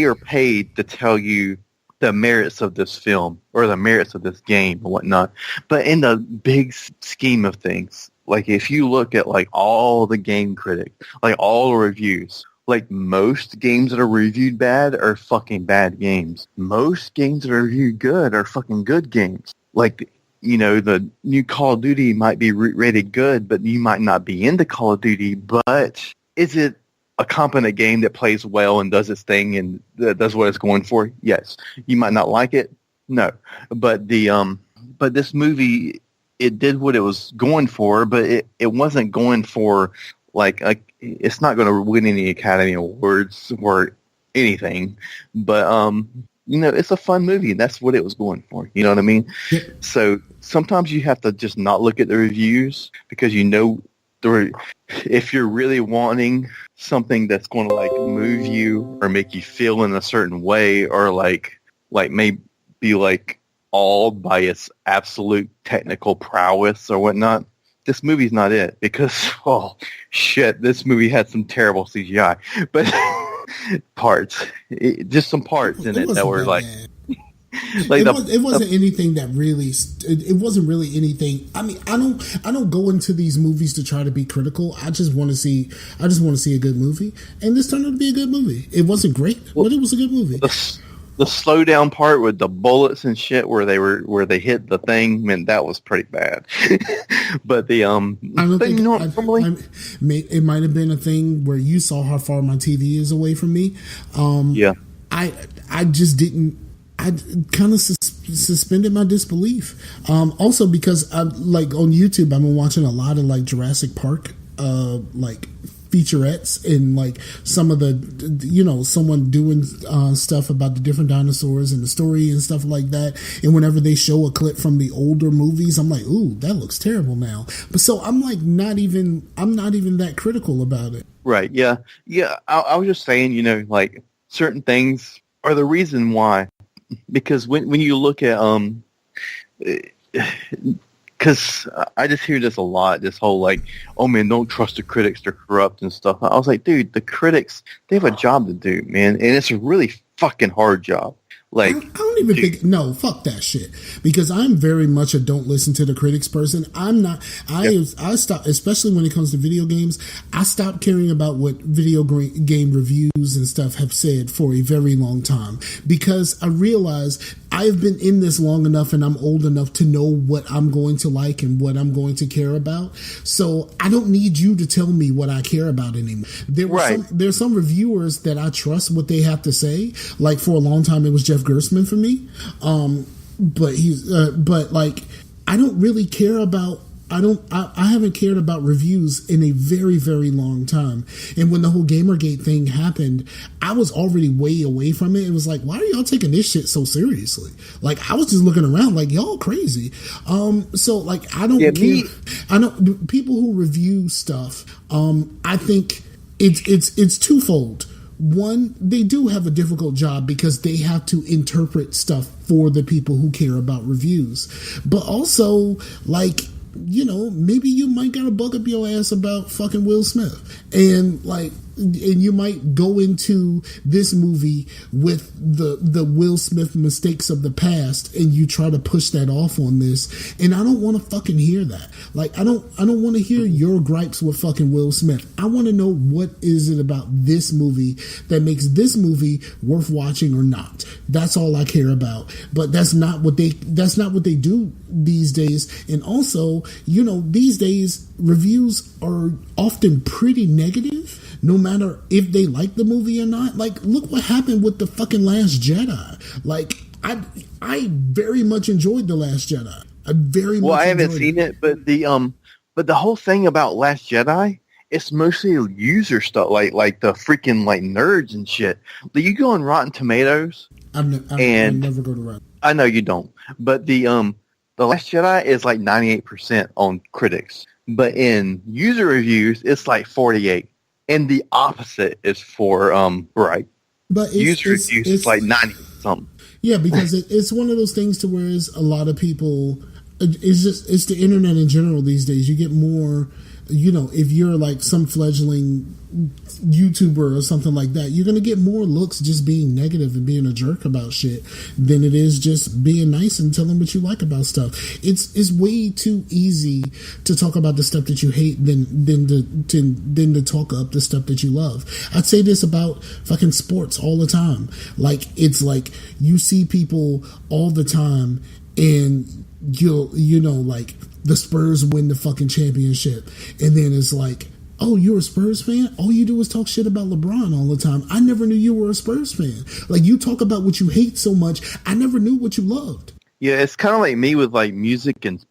are paid to tell you the merits of this film or the merits of this game and whatnot. But in the big scheme of things, like if you look at like all the game critics, like all the reviews, like most games that are reviewed bad are fucking bad games. Most games that are reviewed good are fucking good games. Like, the new Call of Duty might be rated good, but you might not be into Call of Duty. But is it a competent game that plays well and does its thing and does what it's going for? Yes. You might not like it. No. But but this movie, it did what it was going for, but it wasn't going for like it's not going to win any Academy Awards or anything. But it's a fun movie, and that's what it was going for. You know what I mean? Yeah. So sometimes you have to just not look at the reviews because if you're really wanting something that's going to like move you or make you feel in a certain way or like maybe like awed by its absolute technical prowess or whatnot, this movie's not it because, oh shit, this movie had some terrible CGI, but just some parts in it that were like... it wasn't anything that really. It wasn't really anything. I mean, I don't go into these movies to try to be critical. I just want to see a good movie, and this turned out to be a good movie. It wasn't great, but it was a good movie. The slow down part with the bullets and shit where they hit the thing, man, that was pretty bad. But the I don't think it might have been a thing where you saw how far my TV is away from me. Yeah, I just didn't. I kind of suspended my disbelief. Also because on YouTube, I've been watching a lot of like Jurassic Park, like featurettes and like some of the, someone doing stuff about the different dinosaurs and the story and stuff like that. And whenever they show a clip from the older movies, I'm like, ooh, that looks terrible now. But so I'm like, I'm not even that critical about it. Right. Yeah. Yeah. I was just saying, like certain things are the reason why. Because when you look at because I just hear this a lot, this whole like, oh man, don't trust the critics, they're corrupt and stuff. I was like, dude, the critics, they have a job to do, man, and it's a really fucking hard job. Like, I don't even think, no, fuck that shit. Because I'm very much a don't listen to the critics person. I'm not, I stopped, especially when it comes to video games, I stopped caring about what video game reviews and stuff have said for a very long time. Because I realized I've been in this long enough and I'm old enough to know what I'm going to like and what I'm going to care about. So I don't need you to tell me what I care about anymore. There's some reviewers that I trust what they have to say. Like for a long time, it was Jeff Gerstmann for me. But like, I don't really care about I haven't cared about reviews in a very, very long time. And when the whole Gamergate thing happened, I was already way away from it. It was like, why are y'all taking this shit so seriously? Like, I was just looking around like, y'all crazy. So like, I don't care. I know people who review stuff. I think it's twofold. One, they do have a difficult job because they have to interpret stuff for the people who care about reviews. But also, like, you know, maybe you might got a bug up your ass about fucking Will Smith. And like, and you might go into this movie with the Will Smith mistakes of the past, and you try to push that off on this. And I don't want to fucking hear that. Like, I don't want to hear your gripes with fucking Will Smith. I want to know, what is it about this movie that makes this movie worth watching or not? That's all I care about. But that's not what they do these days. And also, you know, these days reviews are often pretty negative, no matter if they like the movie or not. Like, look what happened with the fucking Last Jedi. Like, I very much enjoyed The Last Jedi. I haven't seen it, but the whole thing about Last Jedi, it's mostly user stuff, like the freaking like nerds and shit. You go on Rotten Tomatoes, I never go to Rotten. I know you don't, but the Last Jedi is like 98% on critics, but in user reviews, it's like 48. And the opposite is for right. But user reviews is like 90 something. Yeah, because it's one of those things to where a lot of people. It's the internet in general these days. You get more. You know, if you're like some fledgling YouTuber or something like that, you're going to get more looks just being negative and being a jerk about shit than it is just being nice and telling what you like about stuff. It's way too easy to talk about the stuff that you hate than to talk up the stuff that you love. I'd say this about fucking sports all the time. Like, it's like you see people all the time, and you know, like, the Spurs win the fucking championship, and then it's like, oh, you're a Spurs fan? All you do is talk shit about LeBron all the time. I never knew you were a Spurs fan. Like, you talk about what you hate so much. I never knew what you loved. Yeah, it's kind of like me with like music and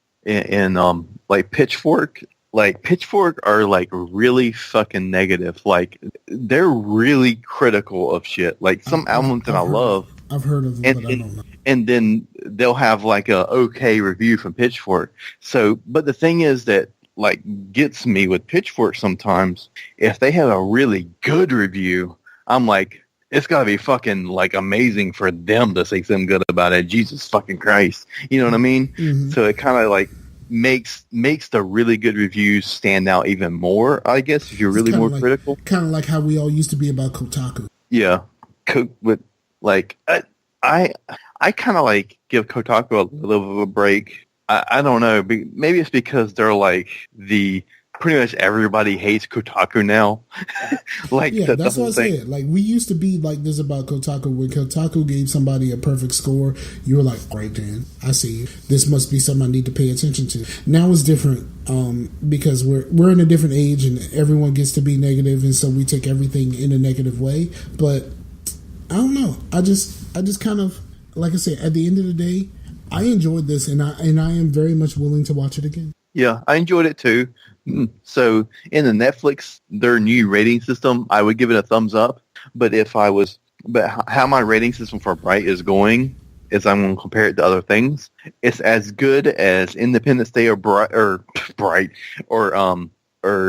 like Pitchfork. Like, Pitchfork are like really fucking negative. Like, they're really critical of shit. Like, some albums that I love. I've heard of them, but I don't know. And then they'll have like a okay review from Pitchfork. So, but the thing is that like gets me with Pitchfork sometimes, if they have a really good review, I'm like, it's got to be fucking like amazing for them to say something good about it. Jesus fucking Christ. You know what I mean? Mm-hmm. So it kind of like makes the really good reviews stand out even more, I guess, if you're really more critical. Kind of like how we all used to be about Kotaku. Yeah. With like, I kind of like give Kotaku a little bit of a break. I don't know. Maybe it's because they're like pretty much everybody hates Kotaku now. Like, yeah, that's what I said. Like, we used to be like this about Kotaku. When Kotaku gave somebody a perfect score, you were like, "Great, Dan, I see you. This must be something I need to pay attention to." Now it's different because we're in a different age, and everyone gets to be negative, and so we take everything in a negative way. But I don't know. I just kind of, like I said, at the end of the day, I enjoyed this, and I am very much willing to watch it again. Yeah, I enjoyed it too. So in the Netflix, their new rating system, I would give it a thumbs up. But how my rating system for Bright is going is I'm going to compare it to other things. It's as good as Independence Day or Bright or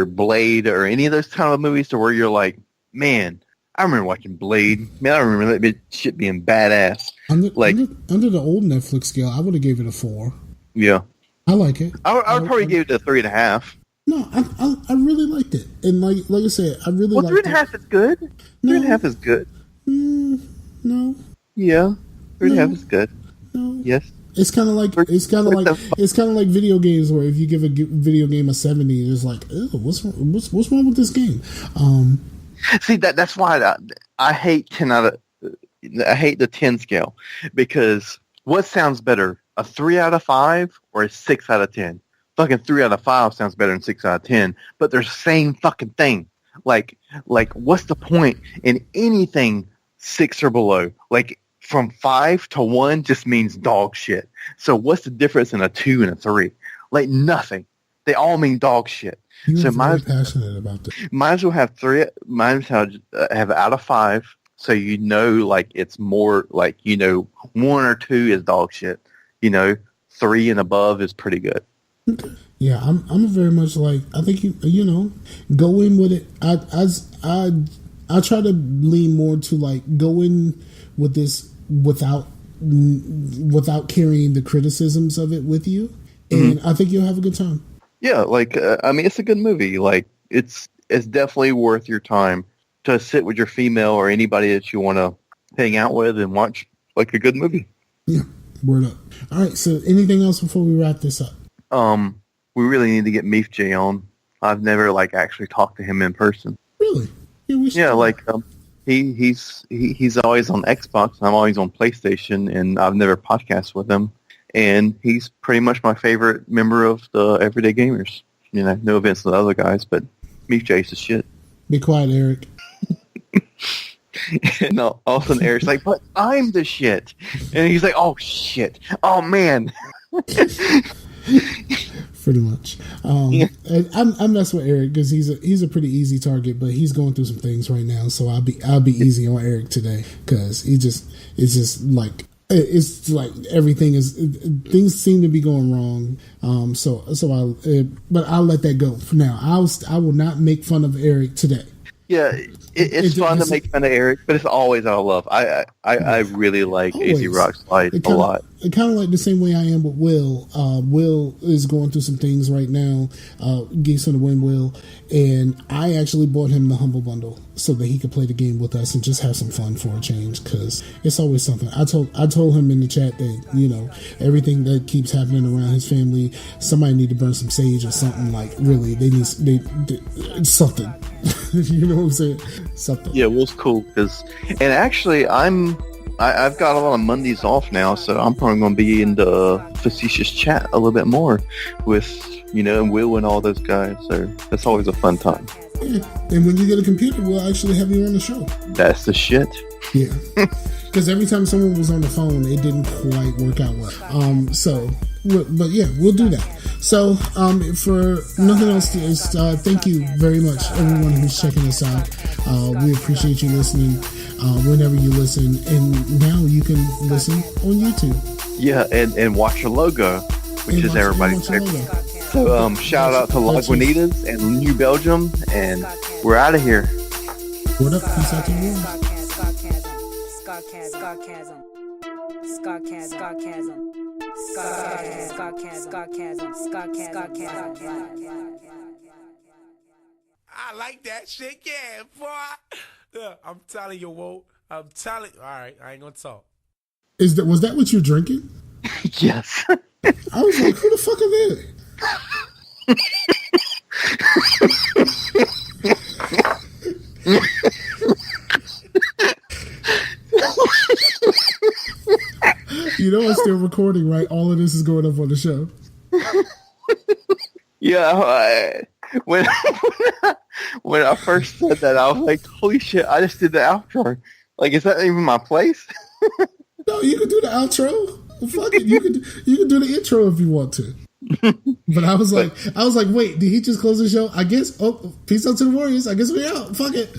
Blade or any of those kind of movies to where you're like, man, I remember watching Blade. Man, I remember that shit being badass. Under the old Netflix scale, I would have gave it a 4. Yeah. I like it. I would probably give it a 3.5. No, I really liked it. And like I said, I really liked it. 3.5 is good. No. 3.5 is good. No. Yeah. 3.5 is good. No. Yes. It's kind of like video games where if you give a video game a 70, it's like, ew, what's wrong with this game? See, that's why I hate the 10 scale, because what sounds better, a 3 out of 5 or a 6 out of 10? Fucking 3 out of 5 sounds better than 6 out of 10, but they're the same fucking thing. Like what's the point in anything 6 or below? Like, from 5 to 1 just means dog shit. So what's the difference in a 2 and a 3? Like, nothing. they all mean dog shit. You're So very passionate about this. might as well have three. Might as well have out of 5. So like it's more like 1 or 2 is dog shit. 3 and above is pretty good. Okay. Yeah, I'm very much like, I think go in with it. I try to lean more to like go in with this without carrying the criticisms of it with you, and I think you'll have a good time. Yeah, like it's a good movie. Like it's definitely worth your time to sit with your female or anybody that you want to hang out with and watch like a good movie. Yeah, word up. All right, so anything else before we wrap this up? We really need to get Meef J on. I've never like actually talked to him in person. Really? Yeah, like he's always on Xbox and I'm always on PlayStation, and I've never podcasted with him. And he's pretty much my favorite member of the Everyday Gamers. No offense to the other guys, but Meef J's the shit. Be quiet, Eric. And all of a sudden Eric's like, but I'm the shit. And he's like, oh shit. Oh man. Pretty much. And I'm messing with Eric because he's a pretty easy target, but he's going through some things right now, so I'll be easy on Eric today because it's just like everything things seem to be going wrong. But I'll let that go for now. I will not make fun of Eric today. Yeah, it's fun to make fun of Eric, but it's always out of love. I really like AZ Rock Slide a lot. Kind of like the same way I am with Will. Will is going through some things right now. Geese on the Wind Will, and I actually bought him the Humble Bundle so that he could play the game with us and just have some fun for a change, because it's always something. I told him in the chat that everything that keeps happening around his family, somebody need to burn some sage or something. Like really, they something. You know what I'm saying? Something. Yeah, Will's cool and actually I've got a lot of Mondays off now, so I'm probably going to be in the facetious chat a little bit more with Will and all those guys. So that's always a fun time. Yeah. And when you get a computer, we'll actually have you on the show. That's the shit. Yeah. Because every time someone was on the phone, it didn't quite work out well. But yeah, we'll do that. So, for nothing else, thank you very much, everyone who's checking us out. We appreciate you listening whenever you listen, and now you can listen on YouTube. Yeah, and watch your logo, which is everybody's favorite. So, shout out to Lagunitas and New Belgium, and we're out of here. What up? Peace out to the world. I like that shit, yeah, boy. Yeah, I'm telling you, Walt. I'm telling you. All right, I ain't gonna talk. Was that what you're drinking? Yes. I was like, who the fuck are they? You know I'm still recording, right? All of this is going up on the show. Yeah, when I first said that, I was like, holy shit, I just did the outro. Like, is that even my place? No, you can do the outro. Fuck it. You can do the intro if you want to. But I was like, wait, did he just close the show? I guess. Oh, peace out to the Warriors. I guess we out. Fuck it.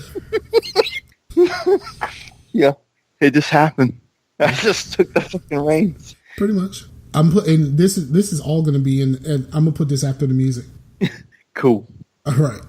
Yeah, it just happened. I just took the fucking reins. Pretty much. I'm putting this is all going to be in, and I'm gonna put this after the music. Cool. All right.